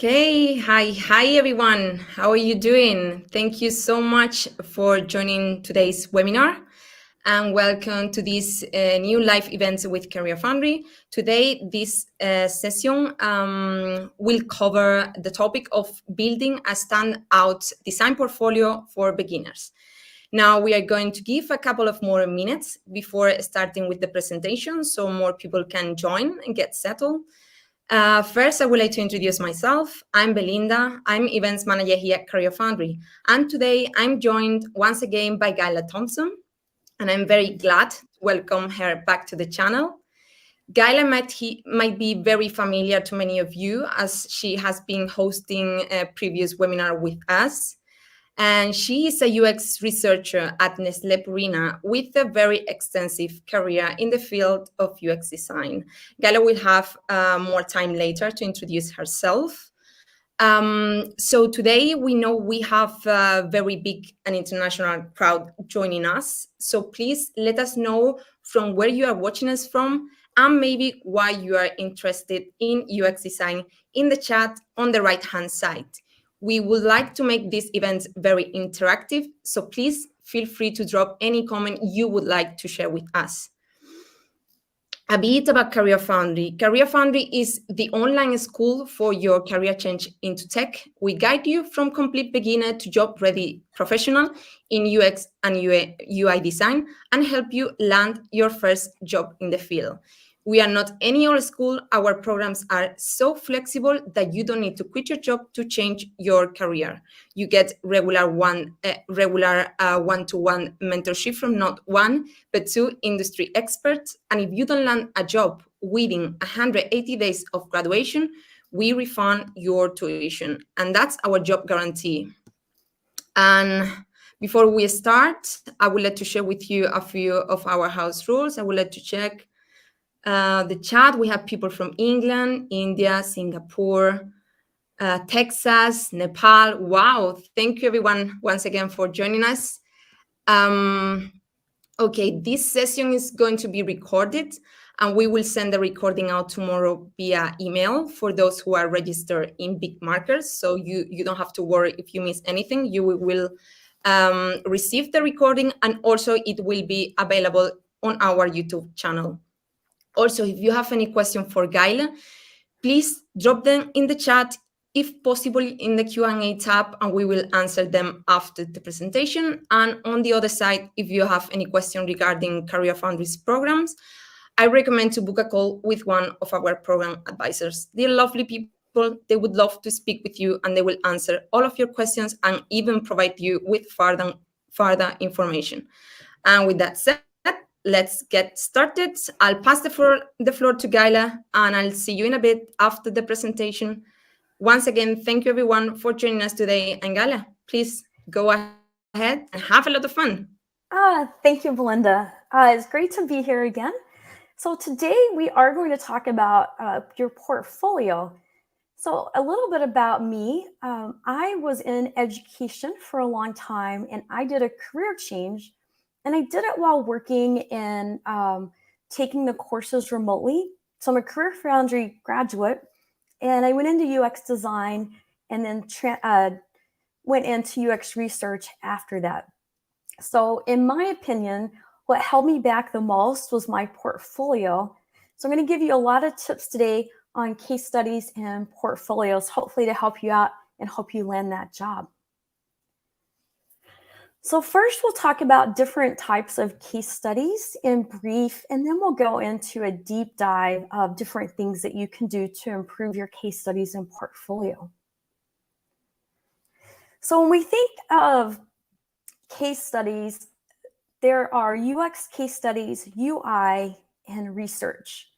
Okay, hi everyone. How are you doing? Thank you so much for joining today's webinar and welcome to this new live event with Career Foundry. Today, this session will cover the topic of building a standout design portfolio for beginners. Now we are going to give a couple of more minutes before starting with the presentation so more people can join and get settled. First, I would like to introduce myself. I'm Belinda. I'm events manager here at Career Foundry. And today I'm joined once again by Gayla Thompson. And I'm very glad to welcome her back to the channel. Gayla might be very familiar to many of you as she has been hosting a previous webinar with us. And she is a UX researcher at Nestlé Purina with a very extensive career in the field of UX design. Gayla will have more time later to introduce herself. So today we know we have a very big and international crowd joining us. So please let us know from where you are watching us from and maybe why you are interested in UX design in the chat on the right-hand side. We would like to make this event very interactive, so please feel free to drop any comment you would like to share with us. A bit about Career Foundry. Career Foundry is the online school for your career change into tech. We guide you from complete beginner to job-ready professional in UX and UI design and help you land your first job in the field. We are not any old school. Our programs are so flexible that you don't need to quit your job to change your career. You get regular one-to-one mentorship from not one, but two industry experts. And if you don't land a job within 180 days of graduation, we refund your tuition. And that's our job guarantee. And before we start, I would like to share with you a few of our house rules. I would like to check the chat. We have people from England, India, Singapore, Texas, Nepal. Wow, thank you everyone once again for joining us. Okay, this session is going to be recorded and we will send the recording out tomorrow via email for those who are registered in Big Markers. So you don't have to worry if you miss anything. You will receive the recording and also it will be available on our YouTube channel. Also, if you have any question for Gayla, please drop them in the chat, if possible in the Q&A tab, and we will answer them after the presentation. And on the other side, if you have any question regarding Career Foundry's programs, I recommend to book a call with one of our program advisors. They're lovely people. They would love to speak with you, and they will answer all of your questions and even provide you with further information. And with that said, let's get started. I'll pass the floor to Gayla, and I'll see you in a bit after the presentation. Once again, thank you everyone for joining us today. And Gayla, please go ahead and have a lot of fun. Thank you, Belinda. It's great to be here again. So today we are going to talk about your portfolio. So a little bit about me. I was in education for a long time, and I did a career change. And I did it while working in taking the courses remotely. So I'm a Career Foundry graduate, and I went into UX design and then went into UX research after that. So in my opinion, what held me back the most was my portfolio. So I'm going to give you a lot of tips today on case studies and portfolios, hopefully to help you out and help you land that job. So first, we'll talk about different types of case studies in brief, and then we'll go into a deep dive of different things that you can do to improve your case studies and portfolio. So when we think of case studies, there are UX case studies, UI, and research.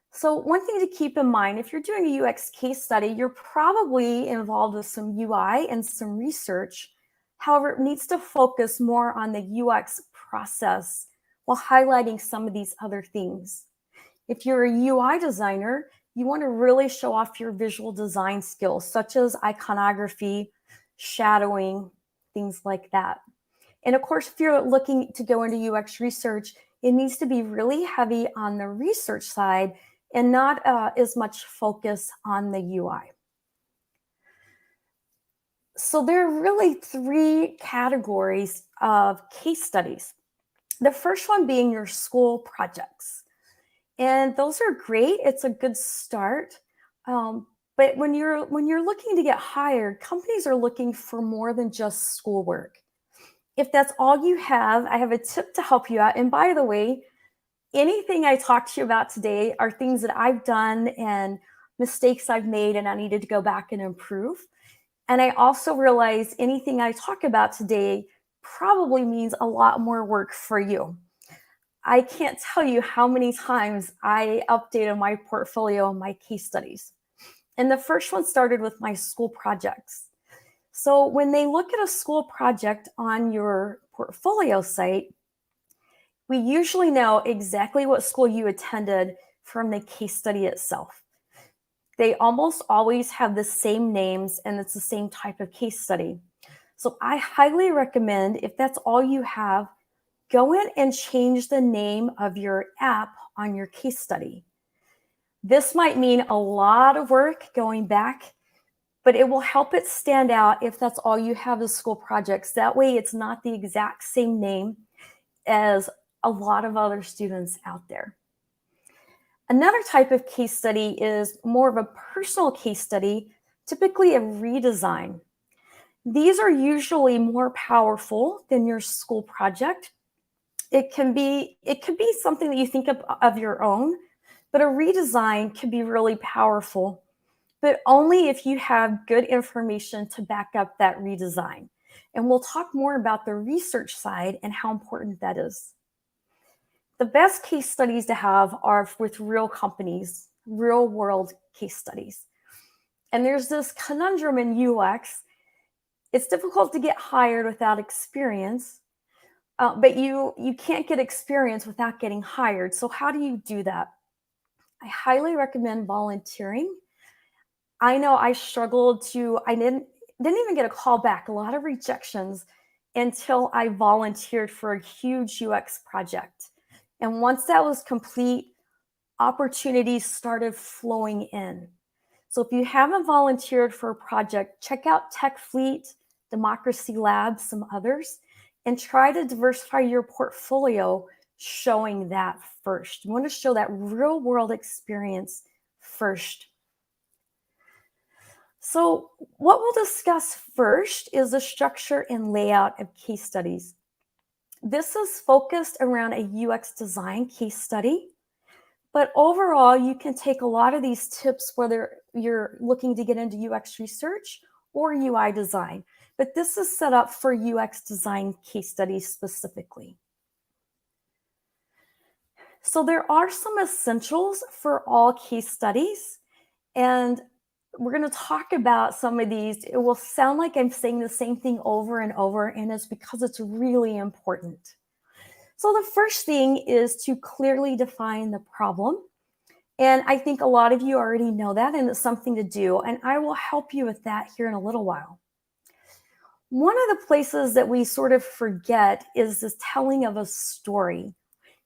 So one thing to keep in mind, if you're doing a UX case study, you're probably involved with some UI and some research. However, it needs to focus more on the UX process while highlighting some of these other things. If you're a UI designer, you want to really show off your visual design skills, such as iconography, shadowing, things like that. And of course, if you're looking to go into UX research, it needs to be really heavy on the research side and not as much focus on the UI. So there are really three categories of case studies. The first one being your school projects. And those are great. It's a good start. But when you're looking to get hired, companies are looking for more than just schoolwork. If that's all you have, I have a tip to help you out. And by the way, anything I talked to you about today are things that I've done and mistakes I've made and I needed to go back and improve. And I also realize anything I talk about today probably means a lot more work for you. I can't tell you how many times I updated my portfolio and my case studies. And the first one started with my school projects. So when they look at a school project on your portfolio site, we usually know exactly what school you attended from the case study itself. They almost always have the same names and it's the same type of case study. So I highly recommend, if that's all you have, go in and change the name of your app on your case study. This might mean a lot of work going back, but it will help it stand out if that's all you have is school projects. That way it's not the exact same name as a lot of other students out there. Another type of case study is more of a personal case study, typically a redesign. These are usually more powerful than your school project. It could be something that you think of your own, but a redesign can be really powerful, but only if you have good information to back up that redesign. And we'll talk more about the research side and how important that is. The best case studies to have are with real companies, real world case studies. And there's this conundrum in UX. It's difficult to get hired without experience, but you can't get experience without getting hired. So how do you do that? I highly recommend volunteering. I know I struggled I didn't even get a call back, a lot of rejections until I volunteered for a huge UX project. And once that was complete, opportunities started flowing in. So if you haven't volunteered for a project, check out Tech Fleet, Democracy Lab, some others, and try to diversify your portfolio showing that first. You want to show that real world experience first. So what we'll discuss first is the structure and layout of case studies. This is focused around a UX design case study, but overall, you can take a lot of these tips whether you're looking to get into UX research or UI design, but this is set up for UX design case studies specifically. So there are some essentials for all case studies, and we're going to talk about some of these. It will sound like I'm saying the same thing over and over, and it's because it's really important. So the first thing is to clearly define the problem. And I think a lot of you already know that, and it's something to do, and I will help you with that here in a little while. One of the places that we sort of forget is this telling of a story.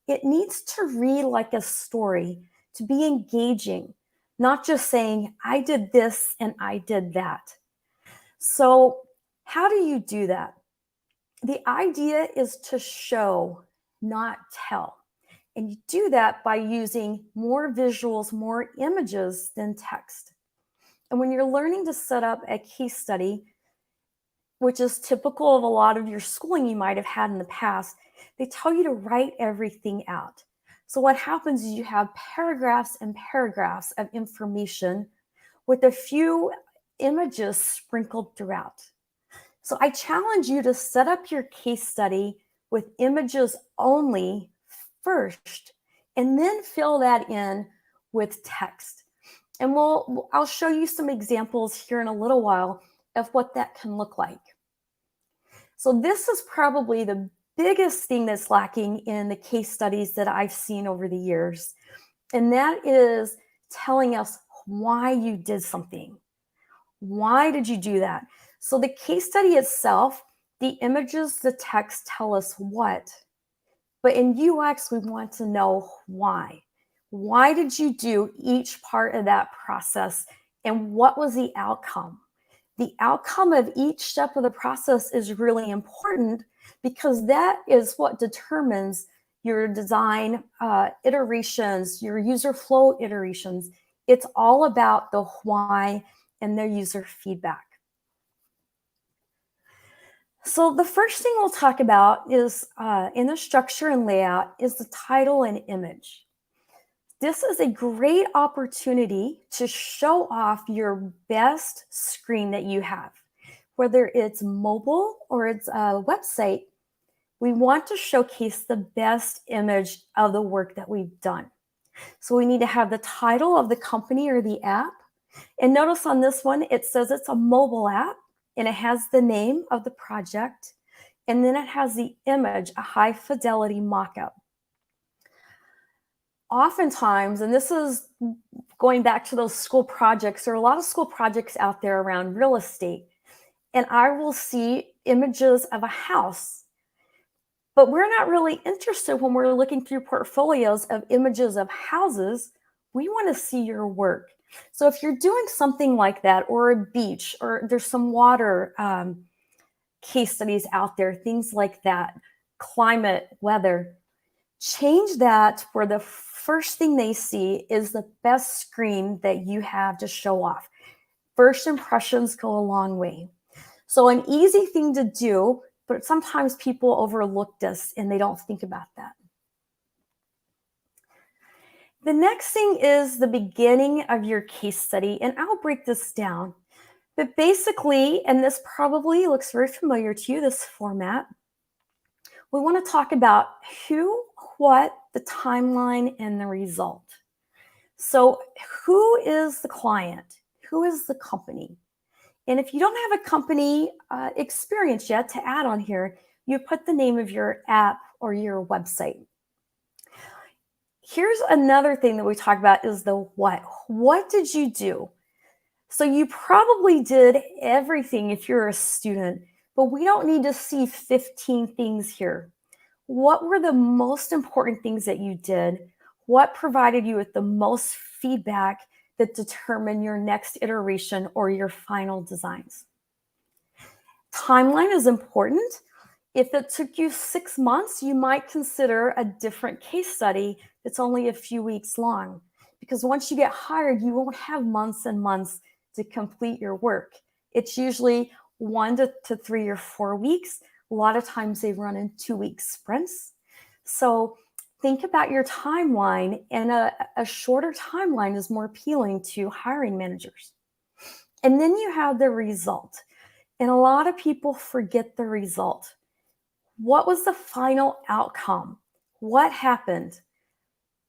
It needs to read like a story, to be engaging, not just saying, I did this and I did that. So how do you do that? The idea is to show, not tell. And you do that by using more visuals, more images than text. And when you're learning to set up a case study, which is typical of a lot of your schooling you might have had in the past, they tell you to write everything out. So what happens is you have paragraphs and paragraphs of information with a few images sprinkled throughout. So I challenge you to set up your case study with images only first, and then fill that in with text. And I'll show you some examples here in a little while of what that can look like. So this is probably the biggest thing that's lacking in the case studies that I've seen over the years. And that is telling us why you did something. Why did you do that? So the case study itself, the images, the text tell us what. But in UX, we want to know why. Why did you do each part of that process? And what was the outcome? The outcome of each step of the process is really important because that is what determines your design iterations, your user flow iterations. It's all about the why and their user feedback. So the first thing we'll talk about is in the structure and layout is the title and image. This is a great opportunity to show off your best screen that you have. Whether it's mobile or it's a website, we want to showcase the best image of the work that we've done. So we need to have the title of the company or the app. And notice on this one, it says it's a mobile app and it has the name of the project. And then it has the image, a high fidelity mock-up. Oftentimes, and this is going back to those school projects, there are a lot of school projects out there around real estate, and I will see images of a house, but we're not really interested when we're looking through portfolios of images of houses. We want to see your work. So if you're doing something like that, or a beach, or there's some water case studies out there, things like that, climate, weather, change that where the first thing they see is the best screen that you have to show off. First impressions go a long way. So an easy thing to do, but sometimes people overlook this and they don't think about that. The next thing is the beginning of your case study, and I'll break this down. But basically, and this probably looks very familiar to you, this format, we want to talk about who, what, the timeline, and the result. So who is the client? Who is the company? And if you don't have a company experience yet to add on here, you put the name of your app or your website. Here's another thing that we talk about is the what. What did you do? So you probably did everything if you're a student, but we don't need to see 15 things here. What were the most important things that you did? What provided you with the most feedback that determine your next iteration or your final designs? Timeline is important. If it took you 6 months, you might consider a different case study that's only a few weeks long. Because once you get hired, you won't have months and months to complete your work. It's usually 1 to 3 or 4 weeks. A lot of times they run in 2-week sprints. So think about your timeline, and a shorter timeline is more appealing to hiring managers. And then you have the result. And a lot of people forget the result. What was the final outcome? What happened?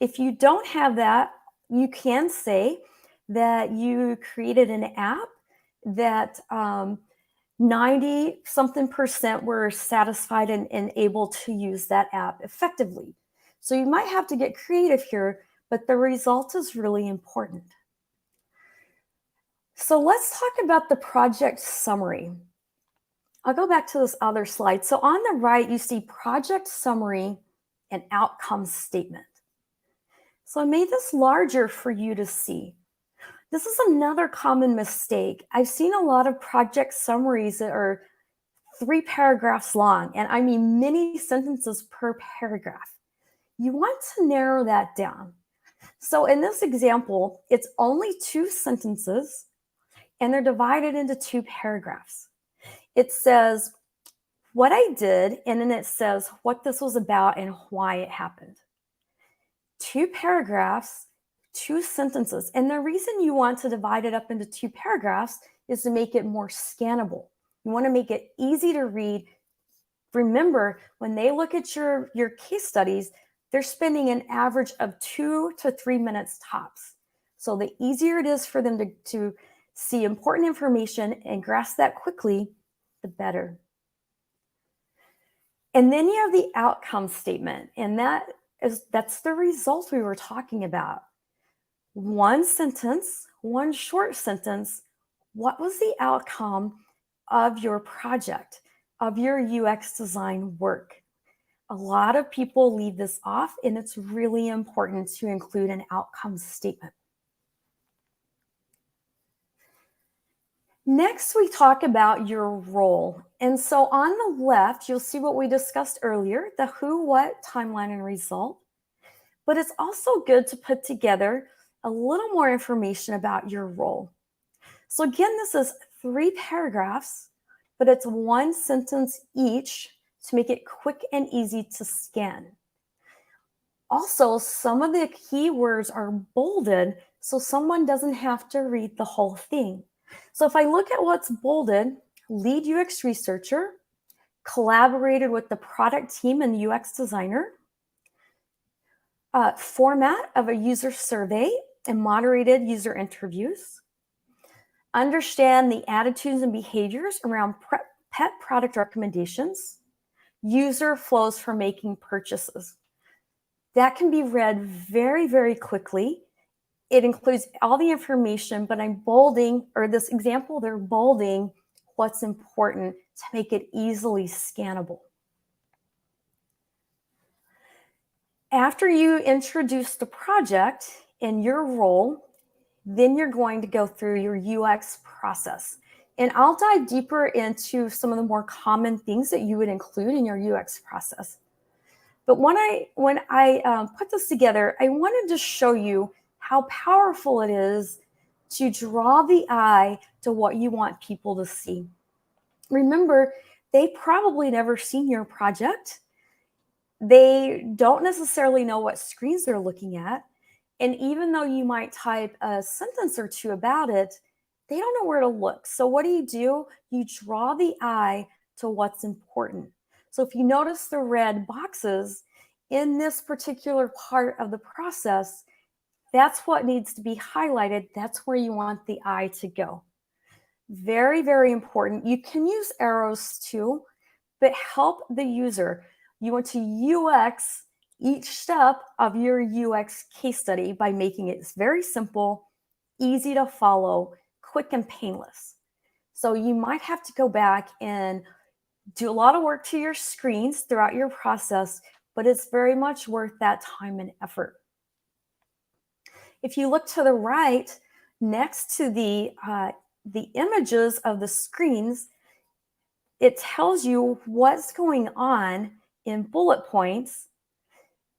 If you don't have that, you can say that you created an app that 90-something% were satisfied and able to use that app effectively. So you might have to get creative here, but the result is really important. So let's talk about the project summary. I'll go back to this other slide. So on the right, you see project summary and outcome statement. So I made this larger for you to see. This is another common mistake. I've seen a lot of project summaries that are 3 paragraphs long, and I mean many sentences per paragraph. You want to narrow that down. So in this example, it's only 2 sentences, and they're divided into 2 paragraphs. It says what I did, and then it says what this was about and why it happened. 2 paragraphs, 2 sentences. And the reason you want to divide it up into 2 paragraphs is to make it more scannable. You want to make it easy to read. Remember, when they look at your case studies, they're spending an average of 2 to 3 minutes tops. So the easier it is for them to see important information and grasp that quickly, the better. And then you have the outcome statement, and that's the result we were talking about. 1 sentence, 1 short sentence. What was the outcome of your project, of your UX design work? A lot of people leave this off, and it's really important to include an outcome statement. Next, we talk about your role. And so on the left, you'll see what we discussed earlier, the who, what, timeline, and result. But it's also good to put together a little more information about your role. So again, this is 3 paragraphs, but it's 1 sentence each to make it quick and easy to scan. Also, some of the keywords are bolded, so someone doesn't have to read the whole thing. So if I look at what's bolded, lead UX researcher, collaborated with the product team and UX designer, format of a user survey and moderated user interviews, understand the attitudes and behaviors around pet product recommendations, user flows for making purchases. That can be read very, very quickly. It includes all the information, but I'm bolding, or this example, they're bolding what's important to make it easily scannable. After you introduce the project and your role, then you're going to go through your UX process. And I'll dive deeper into some of the more common things that you would include in your UX process. But when I put this together, I wanted to show you how powerful it is to draw the eye to what you want people to see. Remember, they probably never seen your project. They don't necessarily know what screens they're looking at. And even though you might type a sentence or two about it, they don't know where to look. So what do? You draw the eye to what's important. So if you notice the red boxes in this particular part of the process, that's what needs to be highlighted. That's where you want the eye to go. Very, very important. You can use arrows too, but help the user. You want to UX each step of your UX case study by making it very simple, easy to follow, quick and painless. So you might have to go back and do a lot of work to your screens throughout your process, but it's very much worth that time and effort. If you look to the right, next to the images of the screens, it tells you what's going on in bullet points.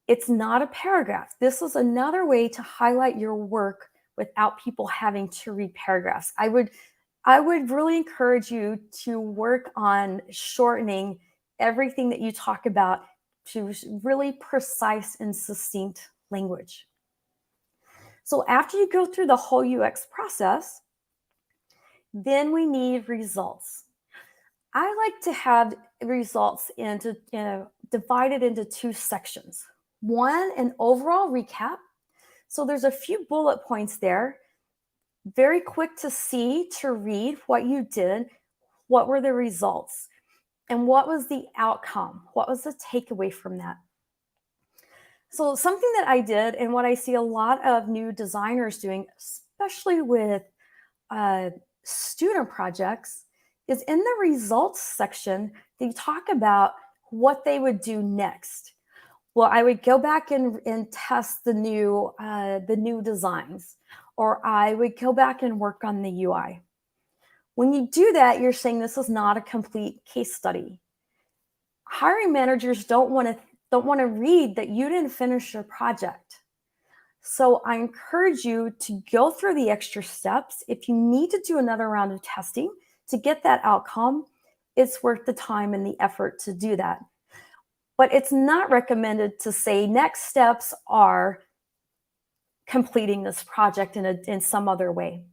It's not a paragraph. This is another way to highlight your work without people having to read paragraphs. I would really encourage you to work on shortening everything that you talk about to really precise and succinct language. So after you go through the whole UX process, then we need results. I like to have results divided into 2 sections. One, an overall recap. So there's a few bullet points there, very quick to see, to read what you did, what were the results, and what was the outcome? What was the takeaway from that? So something that I did, and what I see a lot of new designers doing, especially with student projects, is in the results section, they talk about what they would do next. Well, I would go back and test the new designs, or I would go back and work on the UI. When you do that, you're saying this is not a complete case study. Hiring managers don't want to read that you didn't finish your project. So I encourage you to go through the extra steps. If you need to do another round of testing to get that outcome, it's worth the time and the effort to do that. But it's not recommended to say next steps are completing this project in some other way.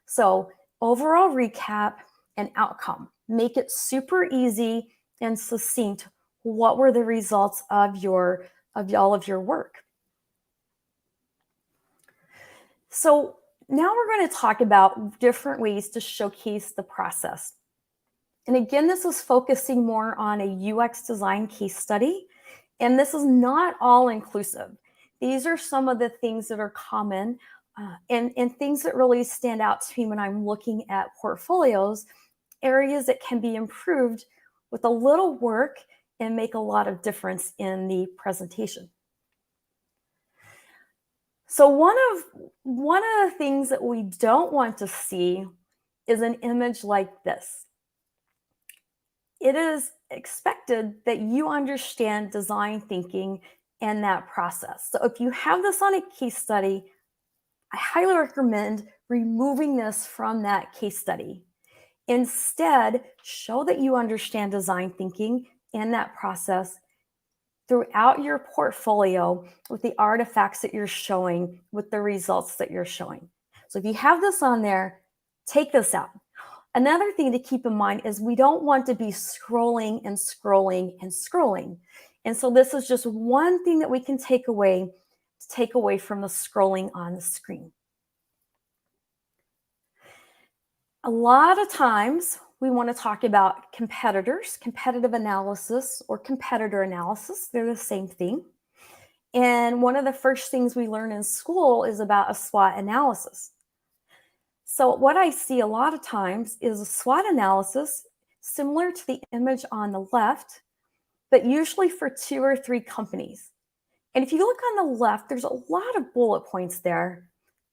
So overall recap and outcome. Make it super easy and succinct. What were the results of all of your work? So now we're going to talk about different ways to showcase the process. And again, this is focusing more on a UX design case study. And this is not all inclusive. These are some of the things that are common and things that really stand out to me when I'm looking at portfolios, areas that can be improved with a little work and make a lot of difference in the presentation. So one of the things that we don't want to see is an image like this. It is expected that you understand design thinking and that process. So if you have this on a case study, I highly recommend removing this from that case study. Instead, show that you understand design thinking and that process throughout your portfolio with the artifacts that you're showing, with the results that you're showing. So if you have this on there, take this out. Another thing to keep in mind is we don't want to be scrolling and scrolling and scrolling. And so this is just one thing that we can take away from the scrolling on the screen. A lot of times we want to talk about competitors, competitive analysis, or competitor analysis. They're the same thing. And one of the first things we learn in school is about a SWOT analysis. So what I see a lot of times is a SWOT analysis similar to the image on the left, but usually for 2 or 3 companies. And if you look on the left, there's a lot of bullet points there.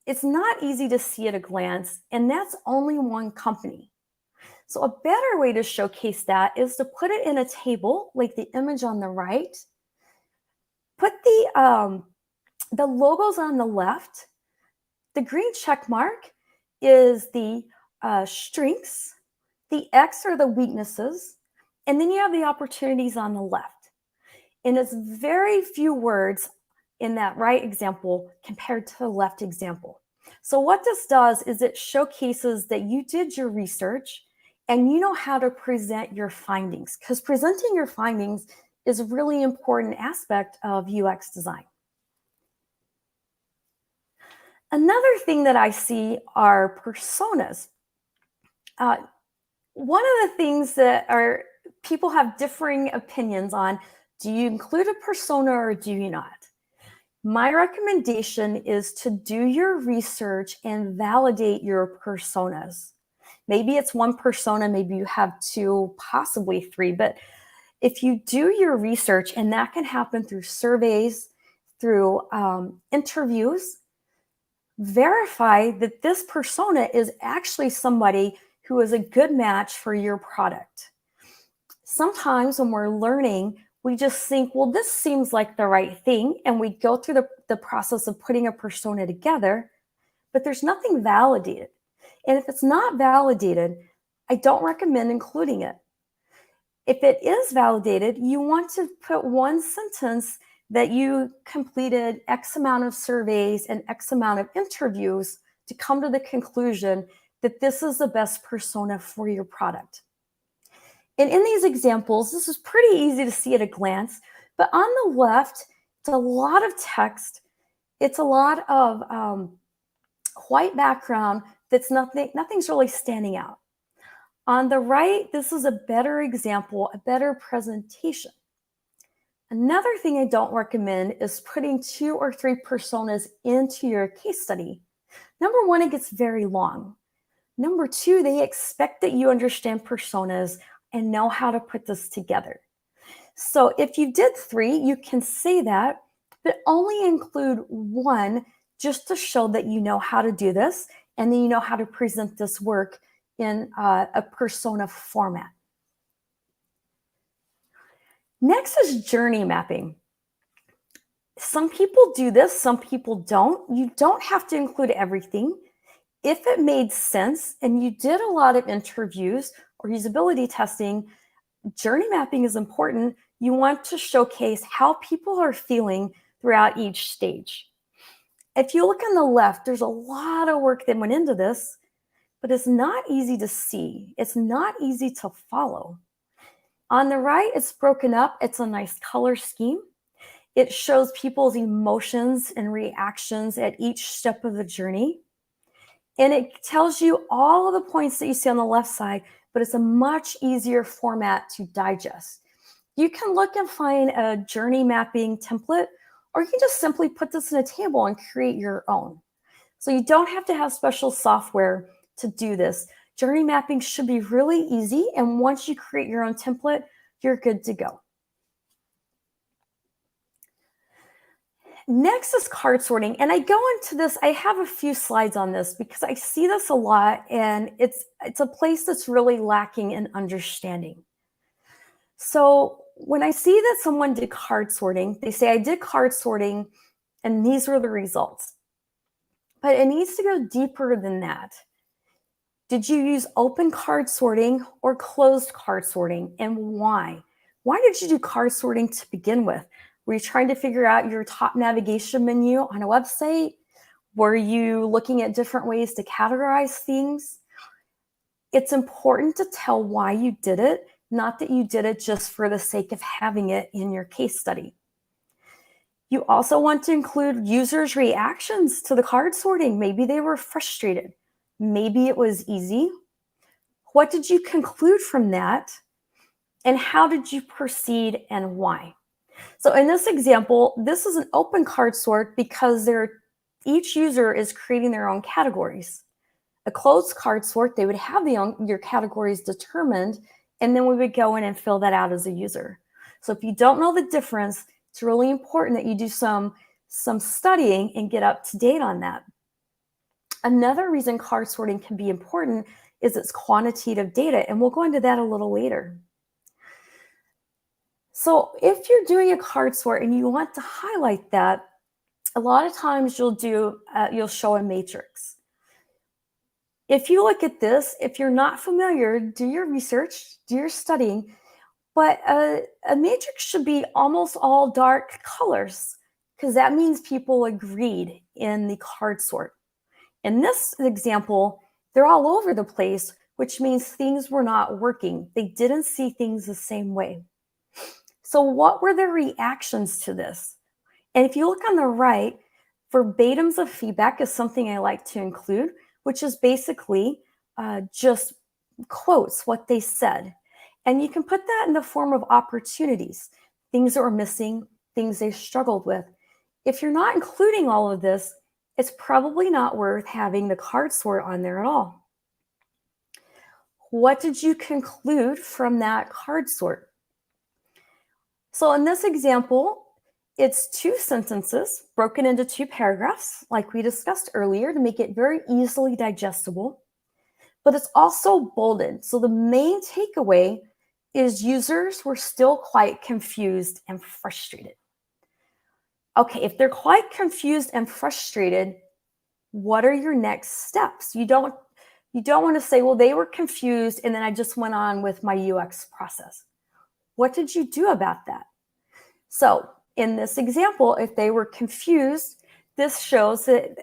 It's not easy to see at a glance, and that's only one company. So a better way to showcase that is to put it in a table, like the image on the right. Put the logos on the left. The green check mark is the strengths, the X are the weaknesses, and then you have the opportunities on the left. And it's very few words in that right example compared to the left example. So what this does is it showcases that you did your research and you know how to present your findings, because presenting your findings is a really important aspect of UX design. Another thing that I see are personas. One of the things that people have differing opinions on, do you include a persona or do you not? My recommendation is to do your research and validate your personas. Maybe it's one persona, maybe you have 2, possibly 3, but if you do your research, and that can happen through surveys, through interviews, verify that this persona is actually somebody who is a good match for your product. Sometimes when we're learning, we just think, well, this seems like the right thing, and we go through the process of putting a persona together, but there's nothing validated. And if it's not validated, I don't recommend including it. If it is validated, you want to put one sentence that you completed X amount of surveys and X amount of interviews to come to the conclusion that this is the best persona for your product. And in these examples, this is pretty easy to see at a glance, but on the left, it's a lot of text. It's a lot of white background that's nothing's really standing out. On the right, this is a better example, a better presentation. Another thing I don't recommend is putting 2 or 3 personas into your case study. Number 1, it gets very long. Number 2, they expect that you understand personas and know how to put this together. So if you did 3, you can say that, but only include 1 just to show that you know how to do this and then you know how to present this work in a persona format. Next is journey mapping. Some people do this, some people don't. You don't have to include everything. If it made sense and you did a lot of interviews or usability testing, journey mapping is important. You want to showcase how people are feeling throughout each stage. If you look on the left, there's a lot of work that went into this, but it's not easy to see. It's not easy to follow. On the right, it's broken up. It's a nice color scheme. It shows people's emotions and reactions at each step of the journey. And it tells you all of the points that you see on the left side, but it's a much easier format to digest. You can look and find a journey mapping template, or you can just simply put this in a table and create your own. So you don't have to have special software to do this. Journey mapping should be really easy, and once you create your own template, you're good to go. Next is card sorting. And I go into this, I have a few slides on this because I see this a lot, and it's a place that's really lacking in understanding. So when I see that someone did card sorting, they say, I did card sorting and these were the results. But it needs to go deeper than that. Did you use open card sorting or closed card sorting, and why? Why did you do card sorting to begin with? Were you trying to figure out your top navigation menu on a website? Were you looking at different ways to categorize things? It's important to tell why you did it, not that you did it just for the sake of having it in your case study. You also want to include users' reactions to the card sorting. Maybe they were frustrated. Maybe it was easy. What did you conclude from that? And how did you proceed and why? So in this example, this is an open card sort because each user is creating their own categories. A closed card sort, they would have your categories determined, and then we would go in and fill that out as a user. So if you don't know the difference, it's really important that you do some studying and get up to date on that. Another reason card sorting can be important is its quantitative data, and we'll go into that a little later. So if you're doing a card sort and you want to highlight that, a lot of times you'll show a matrix. If you look at this, if you're not familiar, do your research, do your studying, but a matrix should be almost all dark colors because that means people agreed in the card sort. In this example, they're all over the place, which means things were not working. They didn't see things the same way. So what were their reactions to this? And if you look on the right, verbatims of feedback is something I like to include, which is basically just quotes what they said. And you can put that in the form of opportunities, things that were missing, things they struggled with. If you're not including all of this, it's probably not worth having the card sort on there at all. What did you conclude from that card sort? So in this example, it's 2 sentences broken into 2 paragraphs, like we discussed earlier, to make it very easily digestible. But it's also bolded. So the main takeaway is users were still quite confused and frustrated. Okay, if they're quite confused and frustrated, what are your next steps? You don't want to say, well, they were confused and then I just went on with my UX process. What did you do about that? So in this example, if they were confused, this shows that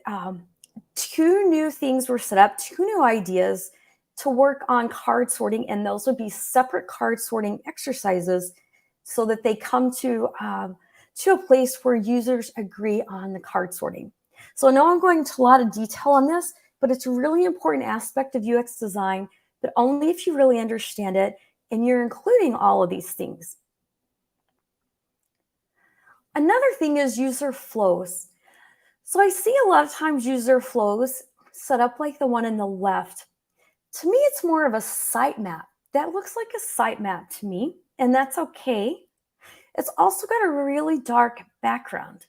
2 new things were set up, 2 new ideas to work on card sorting, and those would be separate card sorting exercises so that they come to a place where users agree on the card sorting. So I know I'm going into a lot of detail on this, but it's a really important aspect of UX design, but only if you really understand it and you're including all of these things. Another thing is user flows. So I see a lot of times user flows set up like the one in the left. To me, it's more of a sitemap. That looks like a sitemap to me, and that's okay. It's also got a really dark background.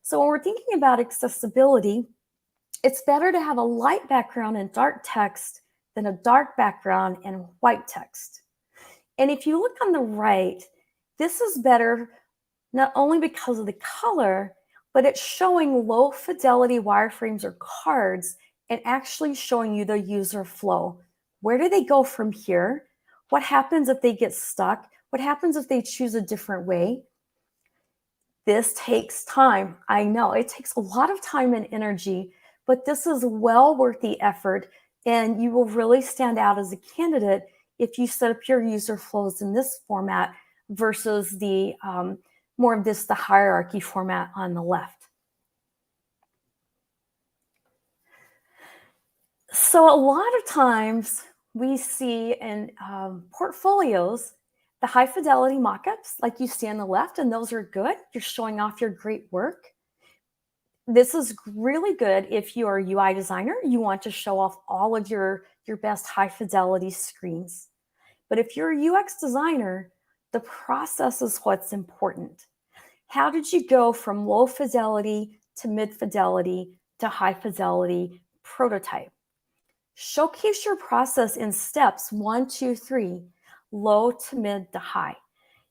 So when we're thinking about accessibility, it's better to have a light background and dark text than a dark background and white text. And if you look on the right, this is better not only because of the color, but it's showing low fidelity wireframes or cards and actually showing you the user flow. Where do they go from here? What happens if they get stuck? What happens if they choose a different way? This takes time. I know it takes a lot of time and energy, but this is well worth the effort, and you will really stand out as a candidate if you set up your user flows in this format versus the more of the hierarchy format on the left. So a lot of times we see in portfolios the high fidelity mockups like you see on the left, and those are good. You're showing off your great work. This is really good if you're a UI designer. You want to show off all of your best high fidelity screens. But if you're a UX designer, the process is what's important. How did you go from low fidelity to mid fidelity to high fidelity prototype? Showcase your process in steps 1, 2, 3, low to mid to high.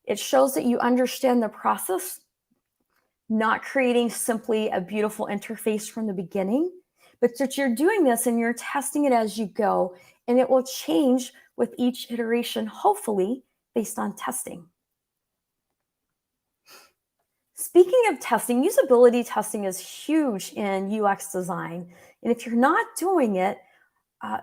It shows that you understand the process, not creating simply a beautiful interface from the beginning, but that you're doing this and you're testing it as you go, and it will change with each iteration, hopefully based on testing. Speaking of testing, usability testing is huge in UX design. And if you're not doing it,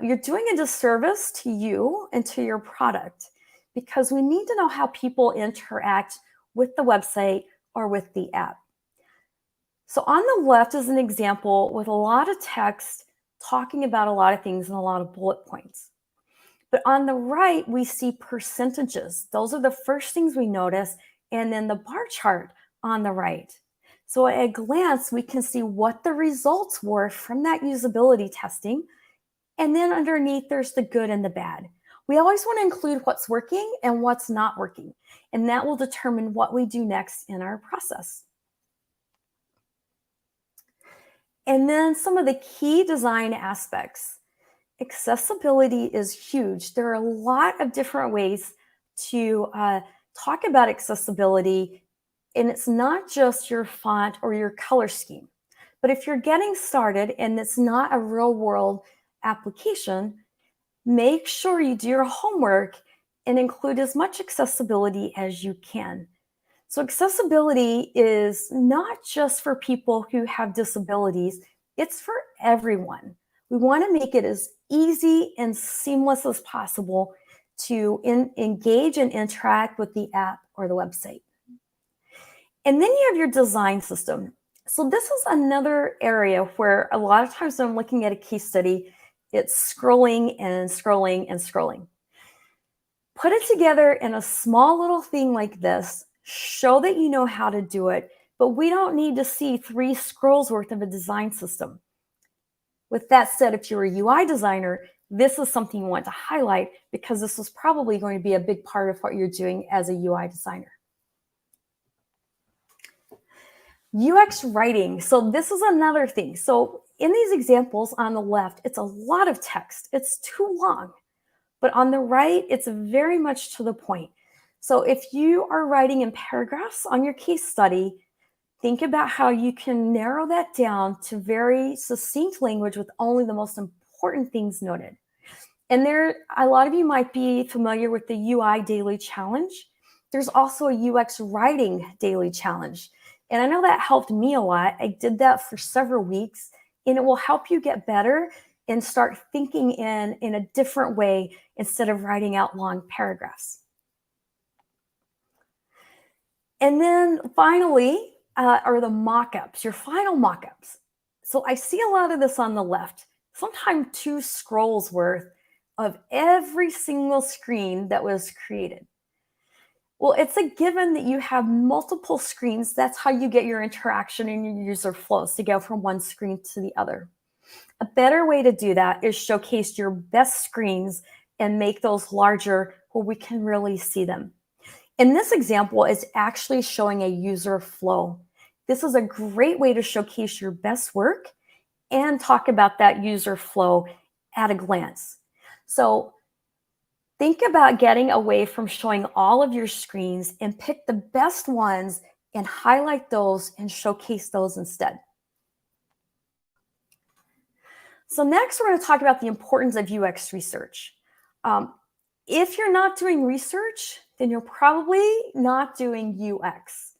you're doing a disservice to you and to your product, because we need to know how people interact with the website or with the app. So on the left is an example with a lot of text talking about a lot of things and a lot of bullet points. But on the right, we see percentages. Those are the first things we notice, and then the bar chart on the right. So at a glance, we can see what the results were from that usability testing. And then underneath, there's the good and the bad. We always want to include what's working and what's not working, and that will determine what we do next in our process. And then some of the key design aspects. Accessibility is huge. There are a lot of different ways to talk about accessibility, and it's not just your font or your color scheme. But if you're getting started and it's not a real world application, make sure you do your homework and include as much accessibility as you can. So accessibility is not just for people who have disabilities, it's for everyone. We want to make it as easy and seamless as possible to engage and interact with the app or the website. And then you have your design system. So this is another area where a lot of times when I'm looking at a case study, it's scrolling and scrolling and scrolling. Put it together in a small little thing like this. Show that you know how to do it, but we don't need to see 3 scrolls worth of a design system. With that said, if you're a UI designer, this is something you want to highlight because this is probably going to be a big part of what you're doing as a UI designer. UX writing. So this is another thing. So in these examples on the left, it's a lot of text. It's too long. But on the right, it's very much to the point. So if you are writing in paragraphs on your case study, think about how you can narrow that down to very succinct language with only the most important things noted. And a lot of you might be familiar with the UI Daily Challenge. There's also a UX Writing Daily Challenge. And I know that helped me a lot. I did that for several weeks, and it will help you get better and start thinking in a different way instead of writing out long paragraphs. And then finally are the mock-ups, your final mock-ups. So I see a lot of this on the left, sometimes 2 scrolls worth of every single screen that was created. Well, it's a given that you have multiple screens. That's how you get your interaction and your user flows to go from one screen to the other. A better way to do that is showcase your best screens and make those larger where we can really see them. In this example, it's actually showing a user flow. This is a great way to showcase your best work and talk about that user flow at a glance. So think about getting away from showing all of your screens and pick the best ones and highlight those and showcase those instead. So next, we're going to talk about the importance of UX research. If you're not doing research, then you're probably not doing UX.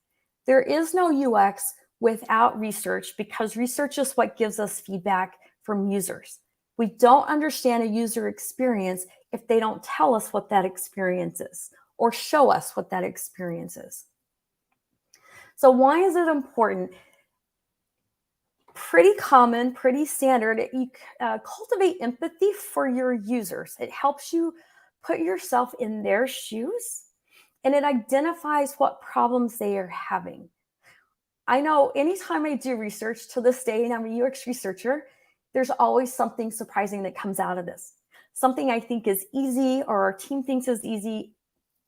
There is no UX without research because research is what gives us feedback from users. We don't understand a user experience if they don't tell us what that experience is or show us what that experience is. So why is it important? Pretty common, pretty standard. You cultivate empathy for your users. It helps you put yourself in their shoes, and it identifies what problems they are having. I know anytime I do research to this day, and I'm a UX researcher, there's always something surprising that comes out of this. Something I think is easy or our team thinks is easy,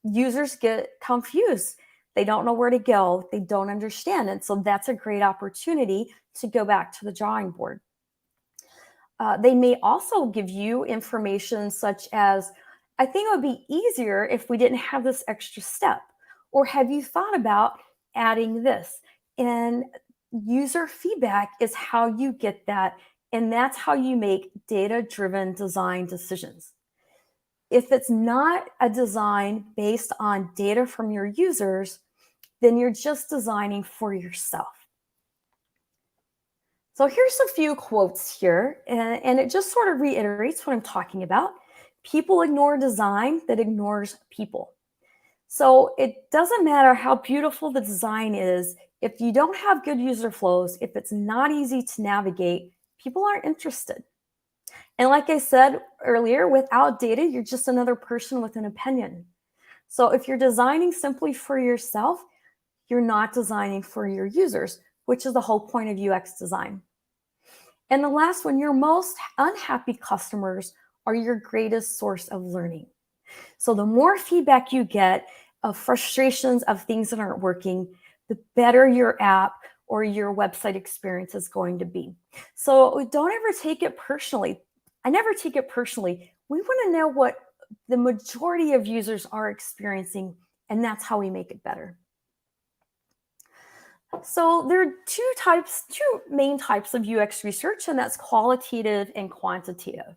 users get confused. They don't know where to go. They don't understand. And so that's a great opportunity to go back to the drawing board. They may also give you information such as, I think it would be easier if we didn't have this extra step. Or have you thought about adding this? And user feedback is how you get that. And that's how you make data-driven design decisions. If it's not a design based on data from your users, then you're just designing for yourself. So here's a few quotes here, and it just sort of reiterates what I'm talking about. People ignore design that ignores people. So it doesn't matter how beautiful the design is, if you don't have good user flows, if it's not easy to navigate, people aren't interested. And like I said earlier, without data, you're just another person with an opinion. So if you're designing simply for yourself, you're not designing for your users, which is the whole point of UX design. And the last one, your most unhappy customers are your greatest source of learning. So the more feedback you get of frustrations of things that aren't working, the better your app or your website experience is going to be. So don't ever take it personally. I never take it personally. We want to know what the majority of users are experiencing, and that's how we make it better. So there are two main types of UX research, and that's qualitative and quantitative.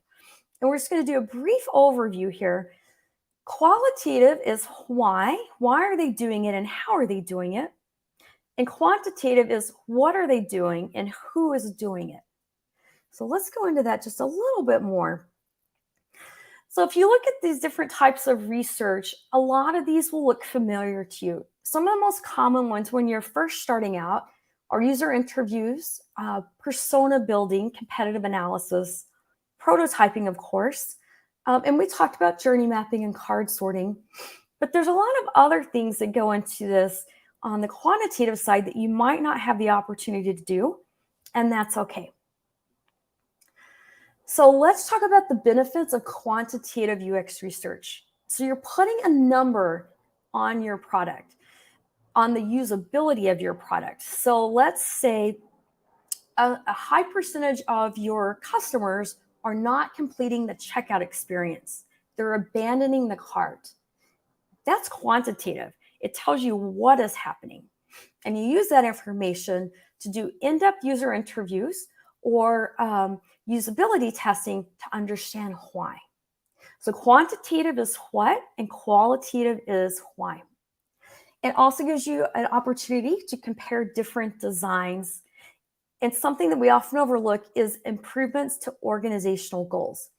And we're just going to do a brief overview here. Qualitative is why are they doing it and how are they doing it? And quantitative is what are they doing and who is doing it? So let's go into that just a little bit more. So if you look at these different types of research, a lot of these will look familiar to you. Some of the most common ones when you're first starting out are user interviews, persona building, competitive analysis, prototyping, of course. And we talked about journey mapping and card sorting. But there's a lot of other things that go into this on the quantitative side that you might not have the opportunity to do, and that's okay. So let's talk about the benefits of quantitative UX research. So you're putting a number on your product, on the usability of your product. So let's say a high percentage of your customers are not completing the checkout experience. They're abandoning the cart. That's quantitative. It tells you what is happening. And you use that information to do in-depth user interviews or usability testing to understand why. So quantitative is what and qualitative is why. It also gives you an opportunity to compare different designs. And something that we often overlook is improvements to organizational goals.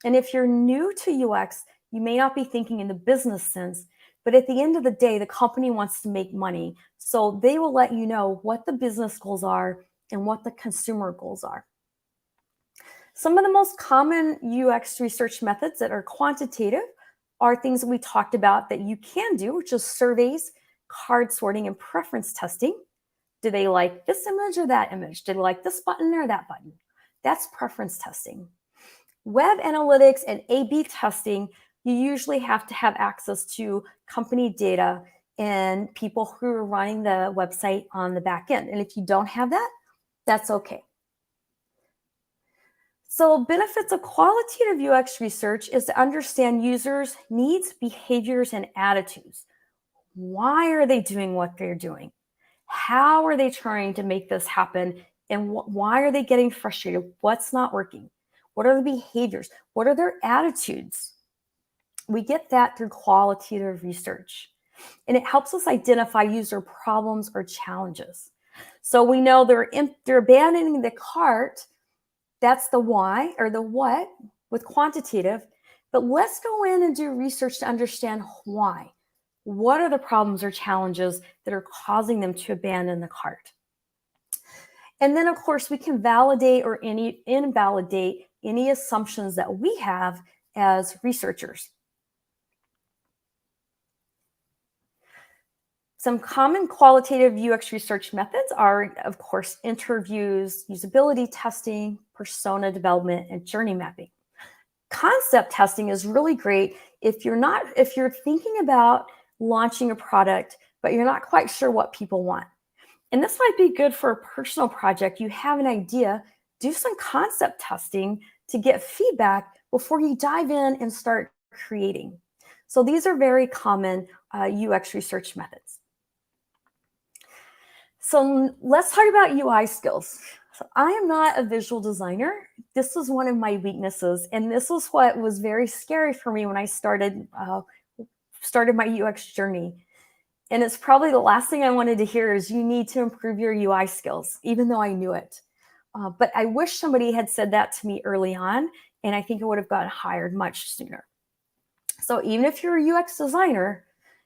And if you're new to UX, you may not be thinking in the business sense, but at the end of the day, the company wants to make money. So they will let you know what the business goals are and what the consumer goals are. Some of the most common UX research methods that are quantitative are things that we talked about that you can do, which is surveys, card sorting, and preference testing. Do they like this image or that image? Do they like this button or that button? That's preference testing. Web analytics and A/B testing, you usually have to have access to company data and people who are running the website on the back end. And if you don't have that, that's okay. So benefits of qualitative UX research is to understand users' needs, behaviors, and attitudes. Why are they doing what they're doing? How are they trying to make this happen? And why are they getting frustrated? What's not working? What are the behaviors? What are their attitudes? We get that through qualitative research. And it helps us identify user problems or challenges. So we know they're abandoning the cart. That's the why or the what with quantitative. But let's go in and do research to understand why. What are the problems or challenges that are causing them to abandon the cart? And then, of course, we can validate or invalidate any assumptions that we have as researchers. Some common qualitative UX research methods are, of course, interviews, usability testing, persona development, and journey mapping. Concept testing is really great if you're thinking about launching a product, but you're not quite sure what people want. And this might be good for a personal project. You have an idea, do some concept testing to get feedback before you dive in and start creating. So these are very common UX research methods. So let's talk about UI skills. So I am not a visual designer. This was one of my weaknesses, and this was what was very scary for me when I started my UX journey. And it's probably the last thing I wanted to hear is you need to improve your UI skills, even though I knew it. But I wish somebody had said that to me early on, and I think I would have gotten hired much sooner. So even if you're a UX designer,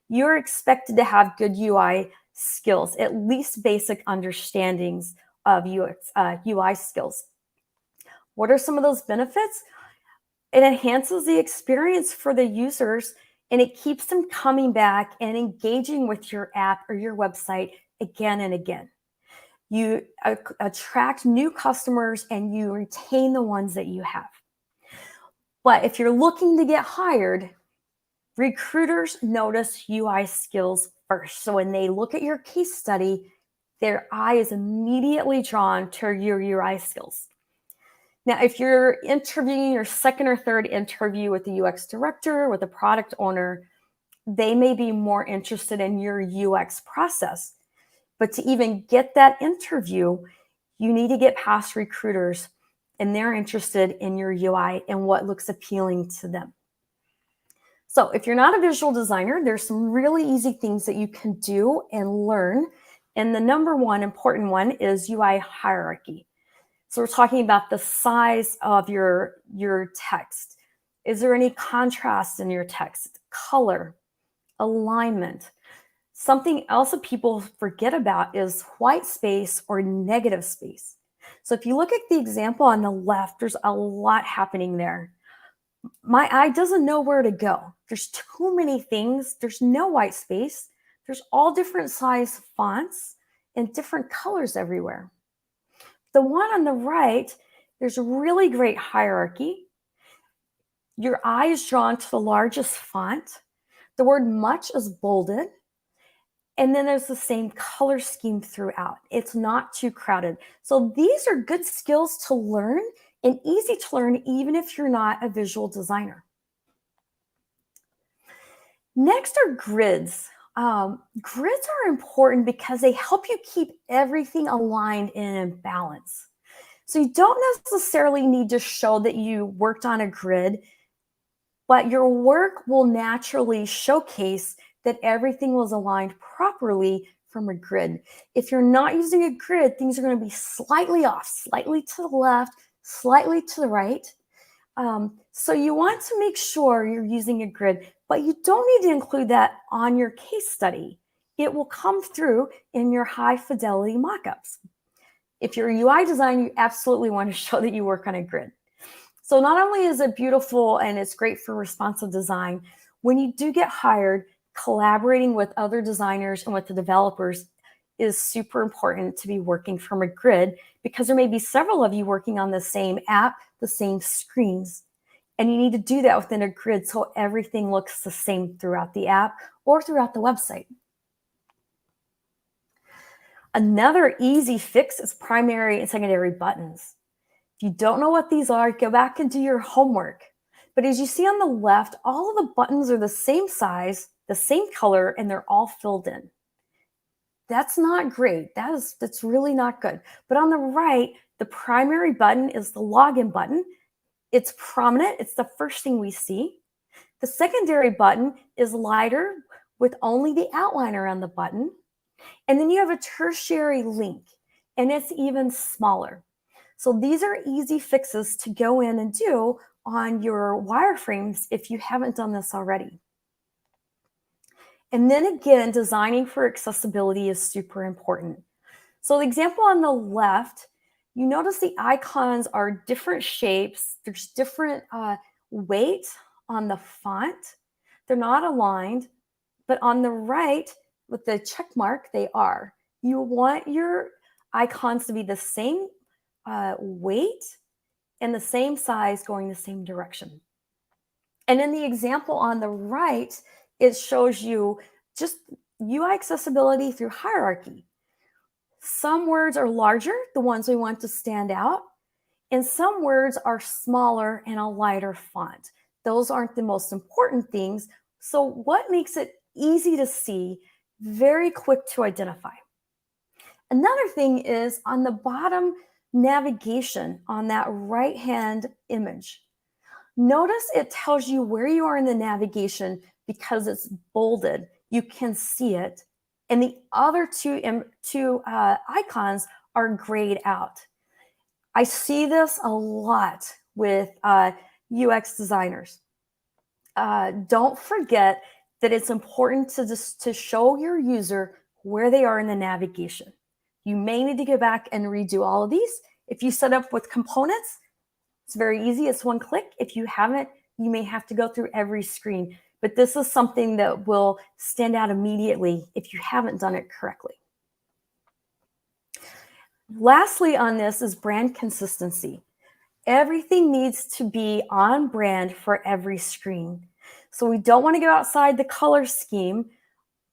you're expected to have good UI skills, at least basic understandings of UI skills. What are some of those benefits? It enhances the experience for the users, and it keeps them coming back and engaging with your app or your website again and again. You attract new customers and you retain the ones that you have. But if you're looking to get hired, recruiters notice UI skills first. So when they look at your case study, their eye is immediately drawn to your UI skills. Now, if you're interviewing your second or third interview with the UX director, with a product owner, they may be more interested in your UX process. But to even get that interview, you need to get past recruiters, and they're interested in your UI and what looks appealing to them. So if you're not a visual designer, there's some really easy things that you can do and learn. And the number one important one is UI hierarchy. So we're talking about the size of your text. Is there any contrast in your text? Color, alignment. Something else that people forget about is white space or negative space. So if you look at the example on the left, there's a lot happening there. My eye doesn't know where to go. There's too many things. There's no white space. There's all different size fonts and different colors everywhere. The one on the right, there's a really great hierarchy. Your eye is drawn to the largest font. The word much is bolded. And then there's the same color scheme throughout. It's not too crowded. So these are good skills to learn and easy to learn even if you're not a visual designer. Next are grids. Grids are important because they help you keep everything aligned and in balance. So you don't necessarily need to show that you worked on a grid, but your work will naturally showcase that everything was aligned properly from a grid. If you're not using a grid, things are going to be slightly off, slightly to the left, slightly to the right. So you want to make sure you're using a grid, but you don't need to include that on your case study. It will come through in your high fidelity mockups. If you're a UI designer, you absolutely want to show that you work on a grid. So not only is it beautiful and it's great for responsive design, when you do get hired, collaborating with other designers and with the developers is super important to be working from a grid, because there may be several of you working on the same app, the same screens, and you need to do that within a grid so everything looks the same throughout the app or throughout the website. Another easy fix is primary and secondary buttons. If you don't know what these are, go back and do your homework. But as you see on the left, all of the buttons are the same size, the same color, and they're all filled in. That's not great. That's really not good. But on the right, the primary button is the login button. It's prominent. It's the first thing we see. The secondary button is lighter with only the outline around the button. And then you have a tertiary link, and it's even smaller. So these are easy fixes to go in and do on your wireframes if you haven't done this already. And then again, designing for accessibility is super important. So the example on the left, you notice the icons are different shapes. There's different weight on the font. They're not aligned, but on the right with the check mark, they are. You want your icons to be the same weight and the same size going the same direction. And in the example on the right, it shows you just UI accessibility through hierarchy. Some words are larger, the ones we want to stand out, and some words are smaller and a lighter font. Those aren't the most important things. So what makes it easy to see, very quick to identify? Another thing is on the bottom navigation on that right-hand image. Notice it tells you where you are in the navigation because it's bolded. You can see it. And the other two icons are grayed out. I see this a lot with UX designers. Don't forget that it's important to show your user where they are in the navigation. You may need to go back and redo all of these. If you set up with components, it's very easy. It's one click. If you haven't, you may have to go through every screen. But this is something that will stand out immediately if you haven't done it correctly. Lastly on this is brand consistency. Everything needs to be on brand for every screen. So we don't want to go outside the color scheme,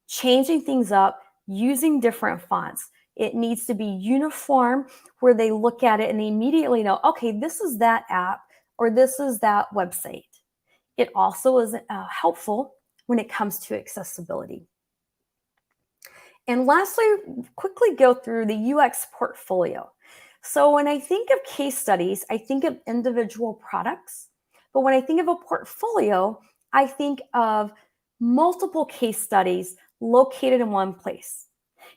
changing things up, using different fonts. It needs to be uniform where they look at it and they immediately know, okay, this is that app or this is that website. It also is helpful when it comes to accessibility. And lastly, quickly go through the UX portfolio. So when I think of case studies, I think of individual products. But when I think of a portfolio, I think of multiple case studies located in one place.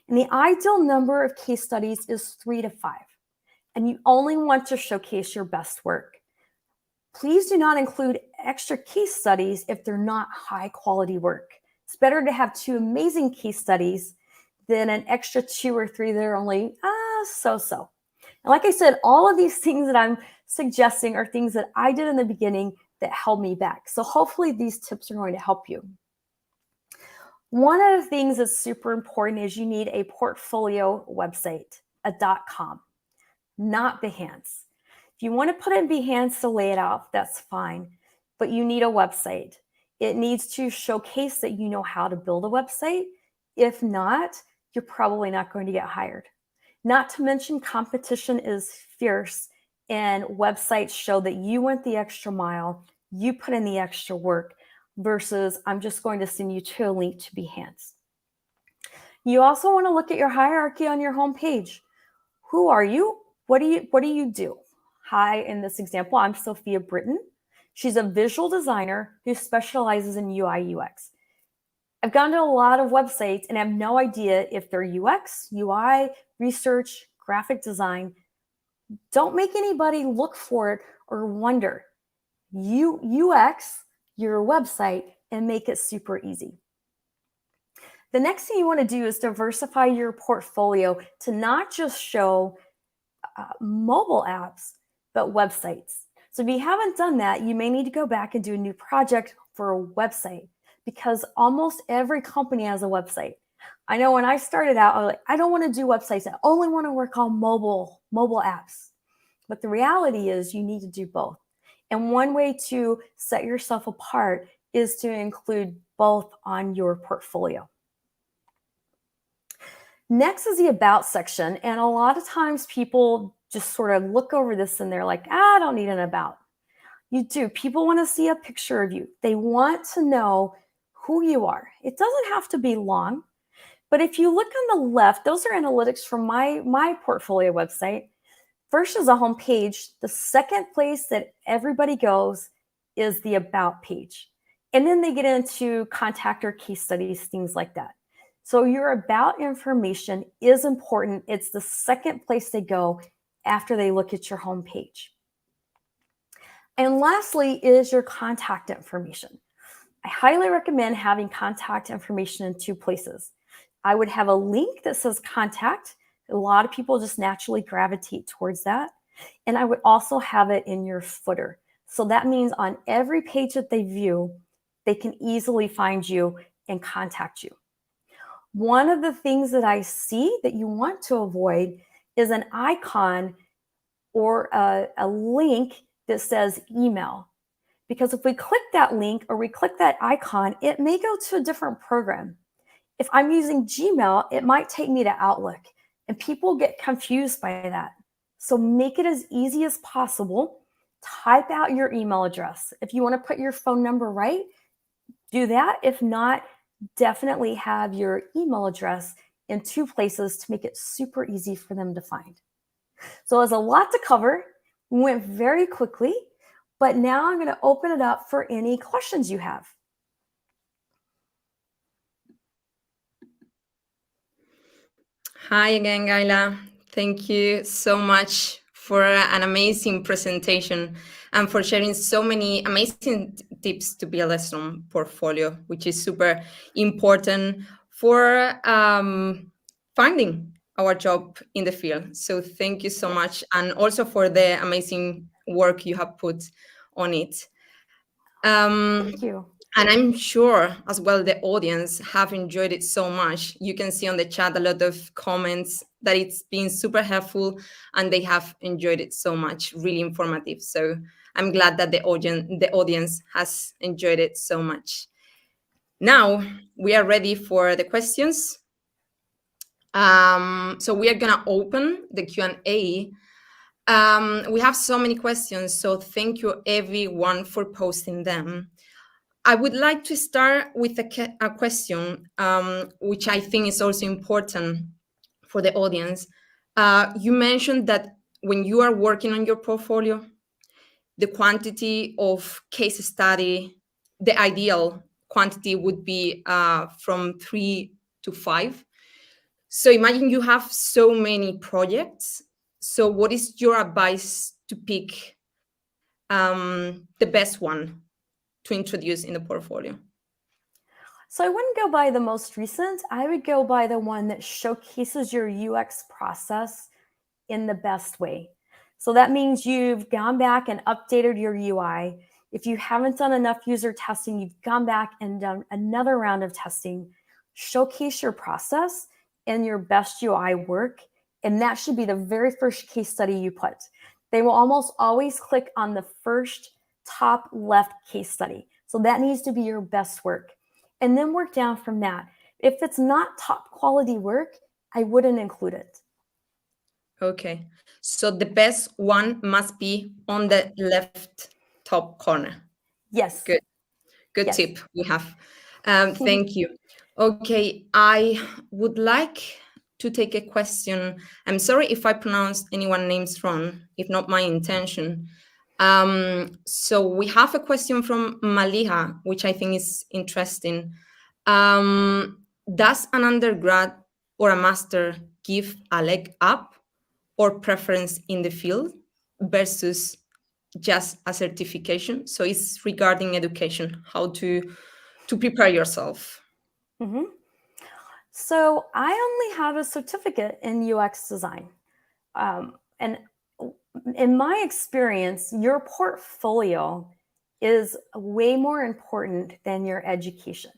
And the ideal number of case studies is 3 to 5. And you only want to showcase your best work. Please do not include extra case studies if they're not high quality work. It's better to have 2 amazing case studies than an extra 2 or 3 that are only so-so. And like I said, all of these things that I'm suggesting are things that I did in the beginning that held me back. So hopefully these tips are going to help you. One of the things that's super important is you need a portfolio website, a .com, not Behance. If you want to put it in Behance to lay it out, that's fine, but you need a website. It needs to showcase that you know how to build a website. If not, you're probably not going to get hired. Not to mention competition is fierce and websites show that you went the extra mile, you put in the extra work versus I'm just going to send you to a link to Behance. You also want to look at your hierarchy on your homepage. Who are you? What do you do? Hi, in this example, I'm Sophia Britton. She's a visual designer who specializes in UI UX. I've gone to a lot of websites and have no idea if they're UX, UI, research, graphic design. Don't make anybody look for it or wonder. UX your website and make it super easy. The next thing you want to do is diversify your portfolio to not just show mobile apps, but websites. So if you haven't done that, you may need to go back and do a new project for a website because almost every company has a website. I know when I started out, I was like, I don't want to do websites. I only want to work on mobile apps. But the reality is you need to do both. And one way to set yourself apart is to include both on your portfolio. Next is the About section. And a lot of times people just sort of look over this and they're like, I don't need an About. You do. People want to see a picture of you. They want to know who you are. It doesn't have to be long. But if you look on the left, those are analytics from my portfolio website. First is a home page. The second place that everybody goes is the About page. And then they get into contact or case studies, things like that. So your About information is important. It's the second place they go after they look at your home page. And lastly is your contact information. I highly recommend having contact information in 2 places. I would have a link that says contact. A lot of people just naturally gravitate towards that. And I would also have it in your footer. So that means on every page that they view, they can easily find you and contact you. One of the things that I see that you want to avoid is an icon or a link that says email. Because if we click that link or we click that icon, it may go to a different program. If I'm using Gmail, it might take me to Outlook, and people get confused by that. So make it as easy as possible. Type out your email address. If you want to put your phone number right, do that. If not, definitely have your email address in two places to make it super easy for them to find. So there's a lot to cover. We went very quickly, but now I'm going to open it up for any questions you have. Hi again, Gayla. Thank you so much for an amazing presentation and for sharing so many amazing tips to build a strong portfolio, which is super important for finding our job in the field. So thank you so much, and also for the amazing work you have put on it. Thank you. And I'm sure as well the audience have enjoyed it so much. You can see on the chat a lot of comments that it's been super helpful and they have enjoyed it so much, really informative. So I'm glad that the audience has enjoyed it so much. Now we are ready for the questions. So we are gonna open the Q&A. We have so many questions, so thank you everyone for posting them. I would like to start with a question, which I think is also important for the audience. You mentioned that when you are working on your portfolio, the quantity of case study, the ideal quantity would be from 3 to 5. So imagine you have so many projects. So what is your advice to pick the best one to introduce in the portfolio? So I wouldn't go by the most recent. I would go by the one that showcases your UX process in the best way. So that means you've gone back and updated your UI. If you haven't done enough user testing, you've gone back and done another round of testing. Showcase your process and your best UI work. And that should be the very first case study you put. They will almost always click on the first top left case study. So that needs to be your best work. And then work down from that. If it's not top quality work, I wouldn't include it. Okay, so the best one must be on the left top corner. Yes. Good Yes. tip we have. Thank you. Okay, I would like to take a question. I'm sorry if I pronounced anyone's names wrong, if not my intention. So we have a question from Maliha, which I think is interesting. Does an undergrad or a master give a leg up or preference in the field versus just a certification? So it's regarding education, how to prepare yourself. Mm-hmm. So I only have a certificate in UX design. And in my experience, your portfolio is way more important than your education.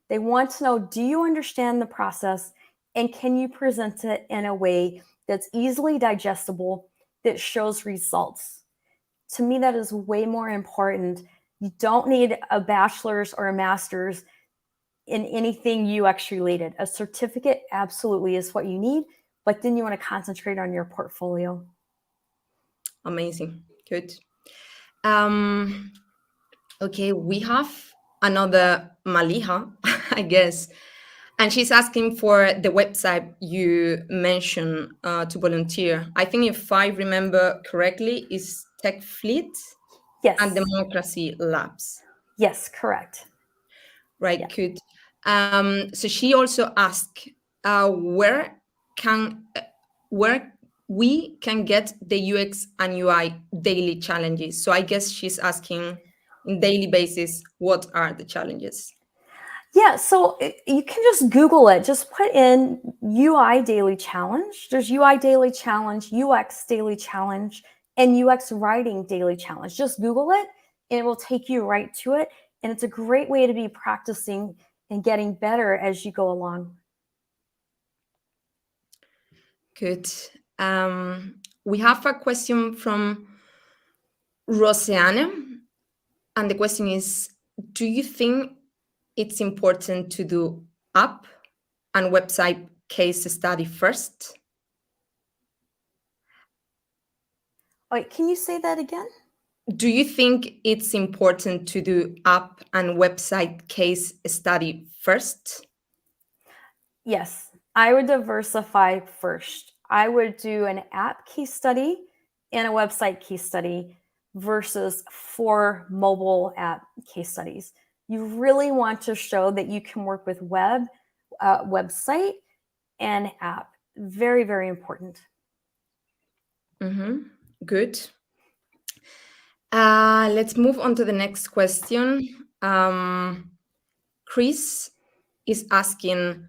They want to know, do you understand the process and can you present it in a way that's easily digestible, that shows results? To me, that is way more important. You don't need a bachelor's or a master's in anything UX related. A certificate absolutely is what you need, but then you want to concentrate on your portfolio. Amazing. Good. Okay, we have another Maliha, I guess, and she's asking for the website you mentioned to volunteer. I think if I remember correctly, is Tech Fleet Yes. and Democracy Labs. Yes, correct. Right, Yeah. good. So she also asked where we can get the UX and UI daily challenges. So I guess she's asking on daily basis, what are the challenges? Yeah, so you can just Google it. Just put in UI Daily Challenge. There's UI Daily Challenge, UX Daily Challenge, and UX Writing Daily Challenge. Just Google it, and it will take you right to it. And it's a great way to be practicing and getting better as you go along. Good. We have a question from Roseanne, and the question is, do you think it's important to do up and website case study first? Wait, can you say that again? Do you think it's important to do app and website case study first? Yes, I would diversify first. I would do an app case study and a website case study versus 4 mobile app case studies. You really want to show that you can work with website, and app. Very, very important. Good. Let's move on to the next question. Chris is asking,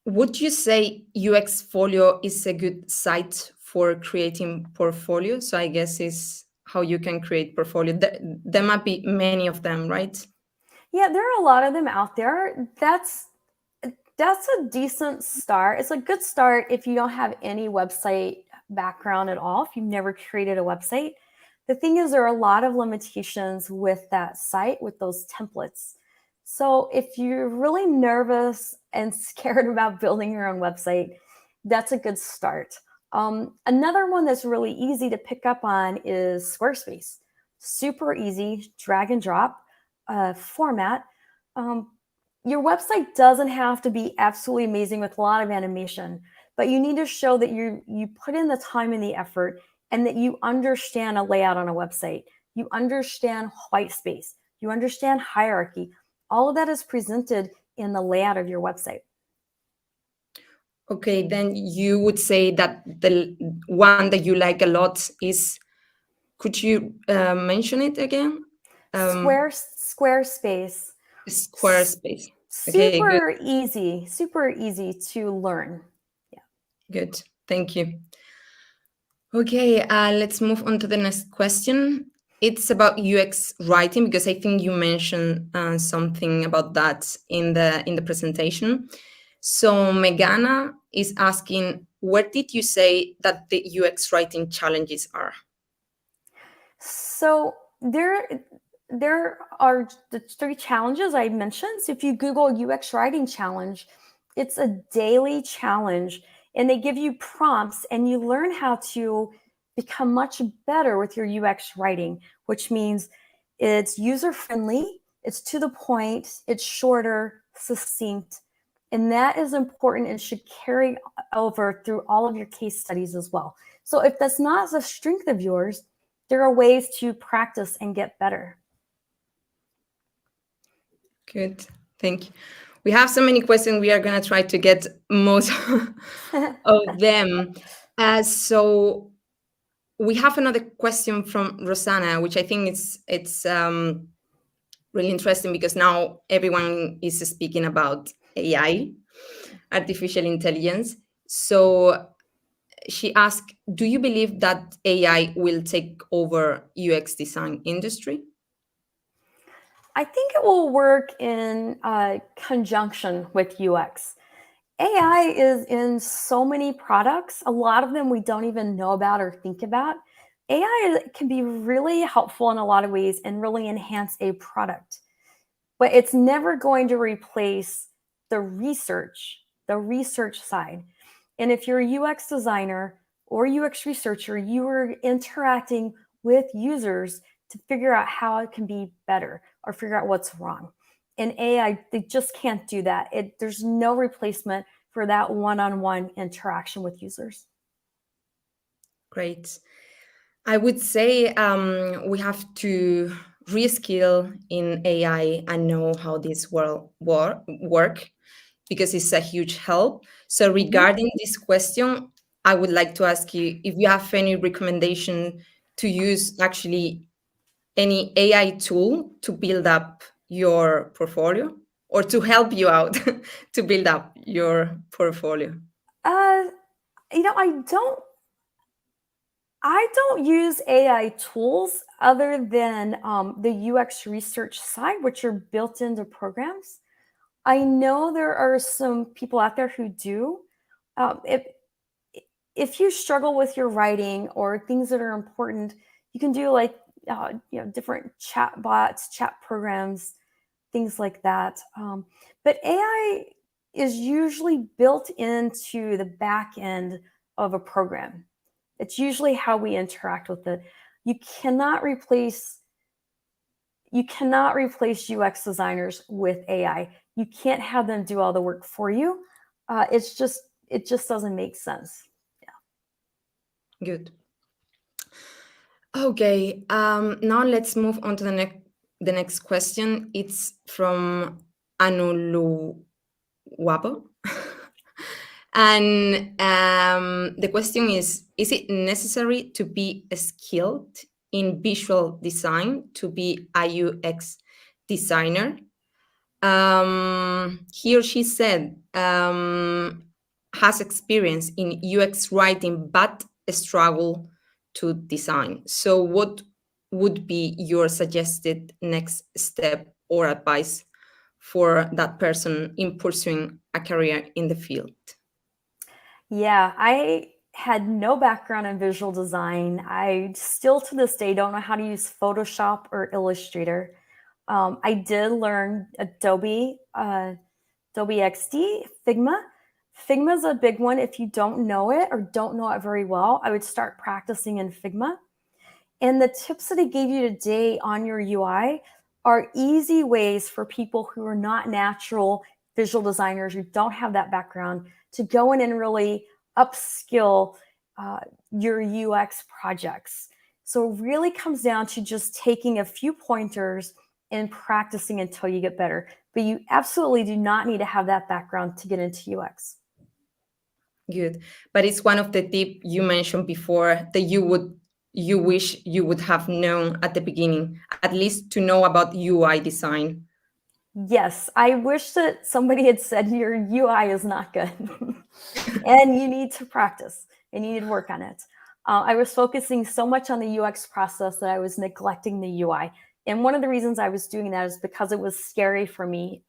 would you say UX Folio is a good site for creating portfolio? So I guess is how you can create portfolio. There might be many of them, right? Yeah, there are a lot of them out there. That's a decent start. It's a good start if you don't have any website background at all, if you've never created a website. The thing is, there are a lot of limitations with that site, with those templates. So if you're really nervous and scared about building your own website, that's a good start. Another one that's really easy to pick up on is Squarespace. Super easy, drag and drop format. Your website doesn't have to be absolutely amazing with a lot of animation, but you need to show that you put in the time and the effort and that you understand a layout on a website. You understand white space. You understand hierarchy. All of that is presented in the layout of your website. Okay, then you would say that the one that you like a lot is, could you mention it again? Squarespace. Squarespace. Okay, good. Super easy to learn. Yeah. Good. Thank you. Okay, let's move on to the next question. It's about UX writing because I think you mentioned something about that in the presentation. So Megana is asking, where did you say that the UX writing challenges are? So there are the 3 challenges I mentioned. So if you Google UX writing challenge, it's a daily challenge, and they give you prompts, and you learn how to become much better with your UX writing, which means it's user friendly, it's to the point, it's shorter, succinct, and that is important and should carry over through all of your case studies as well. So if that's not a strength of yours, there are ways to practice and get better. Good. Thank you. We have so many questions. We are going to try to get most of them. So we have another question from Rosanna, which I think it's really interesting because now everyone is speaking about AI, artificial intelligence. So she asked, do you believe that AI will take over UX design industry? I think it will work in conjunction with UX. AI is in so many products. A lot of them we don't even know about or think about. AI can be really helpful in a lot of ways and really enhance a product, but it's never going to replace the research side. And if you're a UX designer or UX researcher, you are interacting with users to figure out how it can be better or figure out what's wrong. And AI, they just can't do that. There's no replacement for that one-on-one interaction with users. Great. I would say we have to reskill in AI and know how this will work because it's a huge help. So regarding this question, I would like to ask you if you have any recommendation to use actually any AI tool to build up your portfolio or to help you out to build up your portfolio. You know, I don't use AI tools other than the UX research side, which are built into programs. I know there are some people out there who do. If you struggle with your writing or things that are important, you can do like different chat bots, chat programs, things like that. But AI is usually built into the back end of a program. It's usually how we interact with it. You cannot replace UX designers with AI. You can't have them do all the work for you. It just doesn't make sense. Good. Okay, now let's move on to the next question. It's from Anuluwapo. And the question is it necessary to be skilled in visual design to be a UX designer? He or she said has experience in UX writing but struggle to design. So what would be your suggested next step or advice for that person in pursuing a career in the field? Yeah, I had no background in visual design. I still to this day don't know how to use Photoshop or Illustrator. I did learn Adobe XD, Figma. Figma is a big one. If you don't know it or don't know it very well, I would start practicing in Figma. And the tips that I gave you today on your UI are easy ways for people who are not natural visual designers, who don't have that background, to go in and really upskill your UX projects. So it really comes down to just taking a few pointers and practicing until you get better. But you absolutely do not need to have that background to get into UX. Good. But it's one of the tips you mentioned before that you wish you would have known at the beginning, at least to know about UI design. Yes, I wish that somebody had said your UI is not good and you need to practice and you need to work on it. I was focusing so much on the UX process that I was neglecting the UI. And one of the reasons I was doing that is because it was scary for me.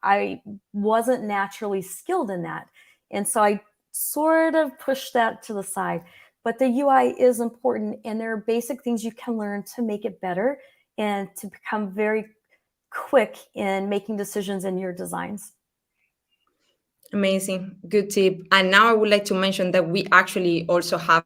I wasn't naturally skilled in that. And so I sort of pushed that to the side. But the UI is important, and there are basic things you can learn to make it better and to become very quick in making decisions in your designs. Amazing. Good tip. And now I would like to mention that we actually also have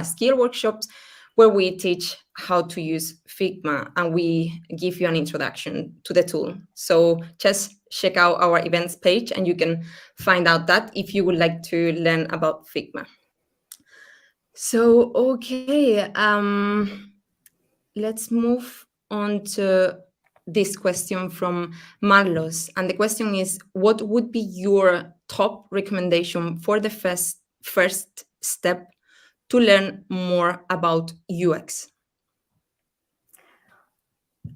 skill workshops where we teach how to use Figma and we give you an introduction to the tool. So just check out our events page and you can find out that if you would like to learn about Figma. So, okay, let's move on to this question from Marlos. And the question is, what would be your top recommendation for the first step to learn more about UX?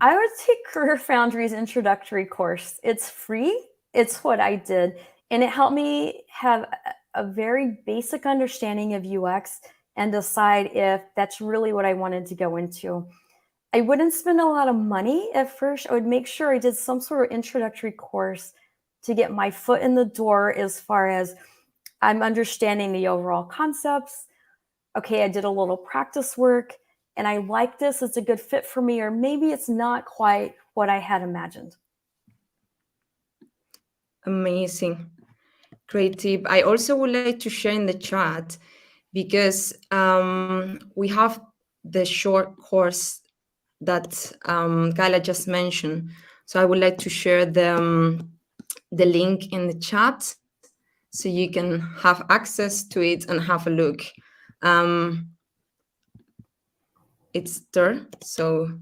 I would take Career Foundry's introductory course. It's free. It's what I did. And it helped me have a very basic understanding of UX and decide if that's really what I wanted to go into. I wouldn't spend a lot of money at first. I would make sure I did some sort of introductory course to get my foot in the door as far as I'm understanding the overall concepts. Okay, I did a little practice work and I like this, it's a good fit for me, or maybe it's not quite what I had imagined. Amazing. Great tip. I also would like to share in the chat because we have the short course that Gayla just mentioned. So I would like to share the link in the chat so you can have access to it and have a look. It's there, so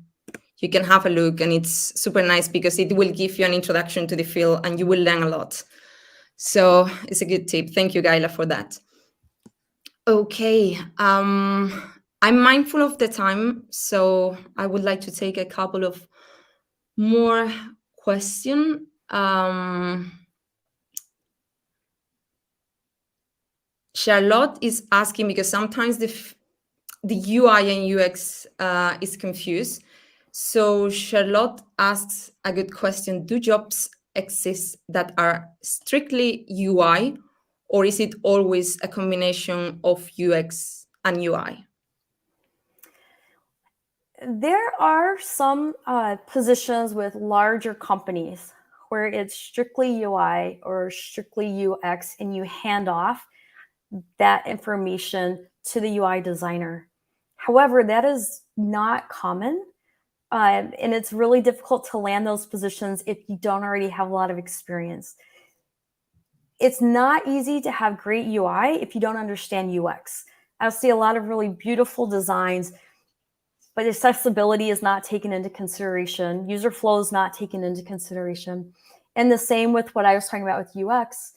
you can have a look, and it's super nice because it will give you an introduction to the field and you will learn a lot. So it's a good tip. Thank you, Gayla, for that. Okay, I'm mindful of the time, so I would like to take a couple of more questions. Charlotte is asking because sometimes the UI and UX is confused. So Charlotte asks a good question. Do jobs exist that are strictly UI, or is it always a combination of UX and UI? There are some positions with larger companies where it's strictly UI or strictly UX and you hand off that information to the UI designer. However, that is not common. And it's really difficult to land those positions if you don't already have a lot of experience. It's not easy to have great UI if you don't understand UX. I see a lot of really beautiful designs, but accessibility is not taken into consideration. User flow is not taken into consideration. And the same with what I was talking about with UX.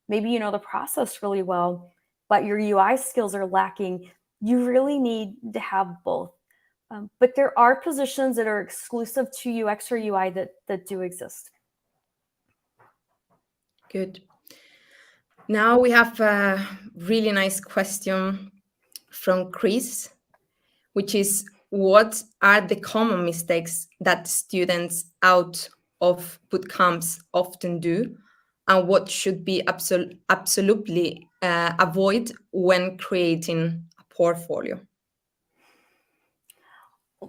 Maybe you know the process really well, but your UI skills are lacking. You really need to have both. But there are positions that are exclusive to UX or UI that do exist. Good. Now we have a really nice question from Chris, which is, what are the common mistakes that students out of boot camps often do, and what should be absolutely avoid when creating a portfolio?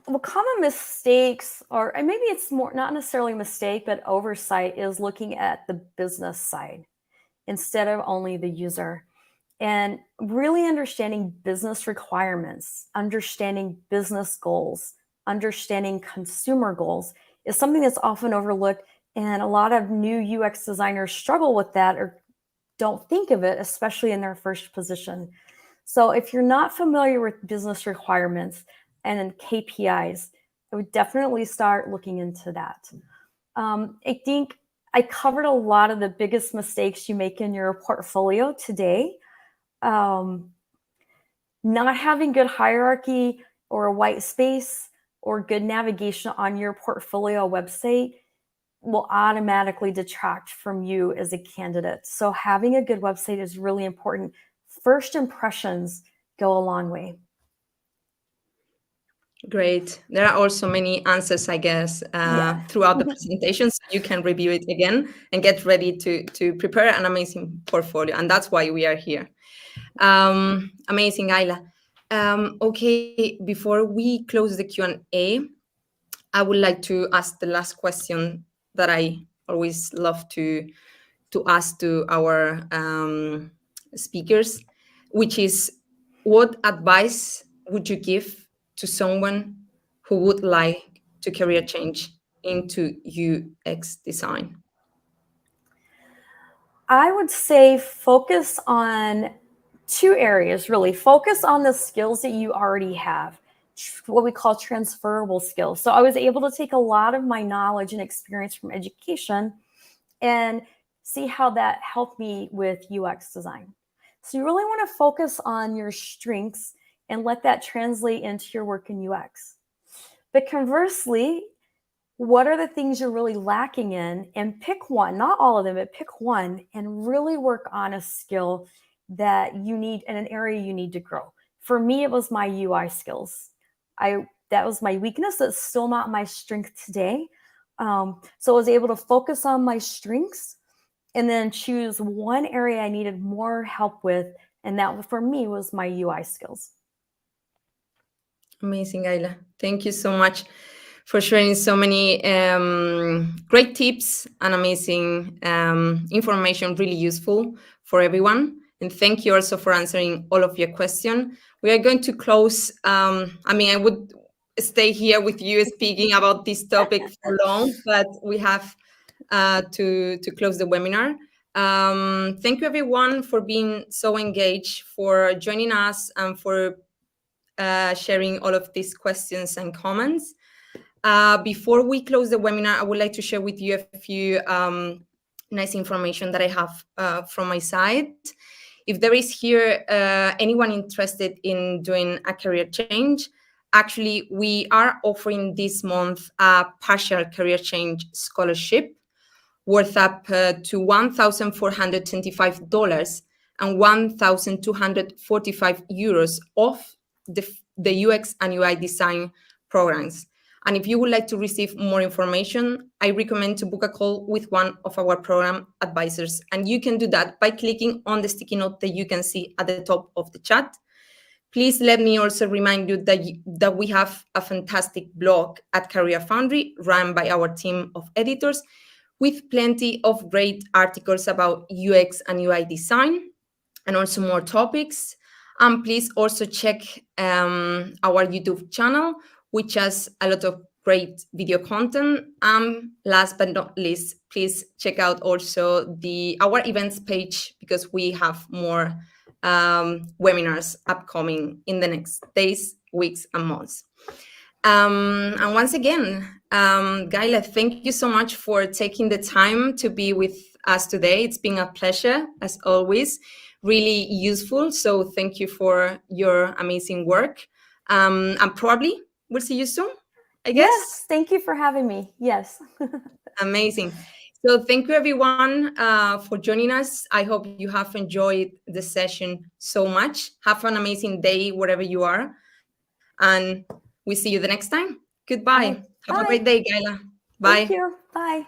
Well, common mistakes are, and maybe it's more not necessarily a mistake, but oversight is looking at the business side instead of only the user. And really understanding business requirements, understanding business goals, understanding consumer goals is something that's often overlooked. And a lot of new UX designers struggle with that or don't think of it, especially in their first position. So if you're not familiar with business requirements and KPIs, I would definitely start looking into that. I think I covered a lot of the biggest mistakes you make in your portfolio today. Not having good hierarchy or a white space or good navigation on your portfolio website will automatically detract from you as a candidate. So having a good website is really important. First impressions go a long way. Great. There are also many answers, I guess, throughout the presentation, so you can review it again and get ready to prepare an amazing portfolio. And that's why we are here. Amazing, Gayla. Okay, before we close the Q&A, I would like to ask the last question that I always love to ask to our speakers, which is, what advice would you give to someone who would like to career change into UX design? I would say focus on two areas, really. Focus on the skills that you already have, what we call transferable skills. So I was able to take a lot of my knowledge and experience from education and see how that helped me with UX design. So you really want to focus on your strengths and let that translate into your work in UX. But conversely, what are the things you're really lacking in, and pick one, not all of them, but pick one and really work on a skill that you need in an area you need to grow. For me, it was my UI skills. That was my weakness. That's still not my strength today. So I was able to focus on my strengths and then choose one area I needed more help with. And that for me was my UI skills. Amazing, Gayla. Thank you so much for sharing so many great tips and amazing information, really useful for everyone. And thank you also for answering all of your questions. We are going to close. I would stay here with you speaking about this topic for long, but we have to close the webinar. Thank you, everyone, for being so engaged, for joining us, and for sharing all of these questions and comments. Before we close the webinar, I would like to share with you a few nice information that I have from my side. If there is here anyone interested in doing a career change, actually, we are offering this month a partial career change scholarship worth up to $1,425 and €1,245 off the UX and UI design programs. And if you would like to receive more information, I recommend to book a call with one of our program advisors. And you can do that by clicking on the sticky note that you can see at the top of the chat. Please let me also remind you that we have a fantastic blog at Career Foundry run by our team of editors, with plenty of great articles about UX and UI design and also more topics. And please also check our YouTube channel, which has a lot of great video content. Last but not least, please check out also our events page, because we have more webinars upcoming in the next days, weeks, and months. And once again, Gayla, thank you so much for taking the time to be with us today. It's been a pleasure, as always, really useful. So thank you for your amazing work. And probably we'll see you soon, I guess. Yes, thank you for having me. Yes. Amazing. So thank you, everyone, for joining us. I hope you have enjoyed the session so much. Have an amazing day wherever you are. And we see you the next time. Goodbye. All right. Have a great Bye. day, Gayla. Bye. Thank you. Bye.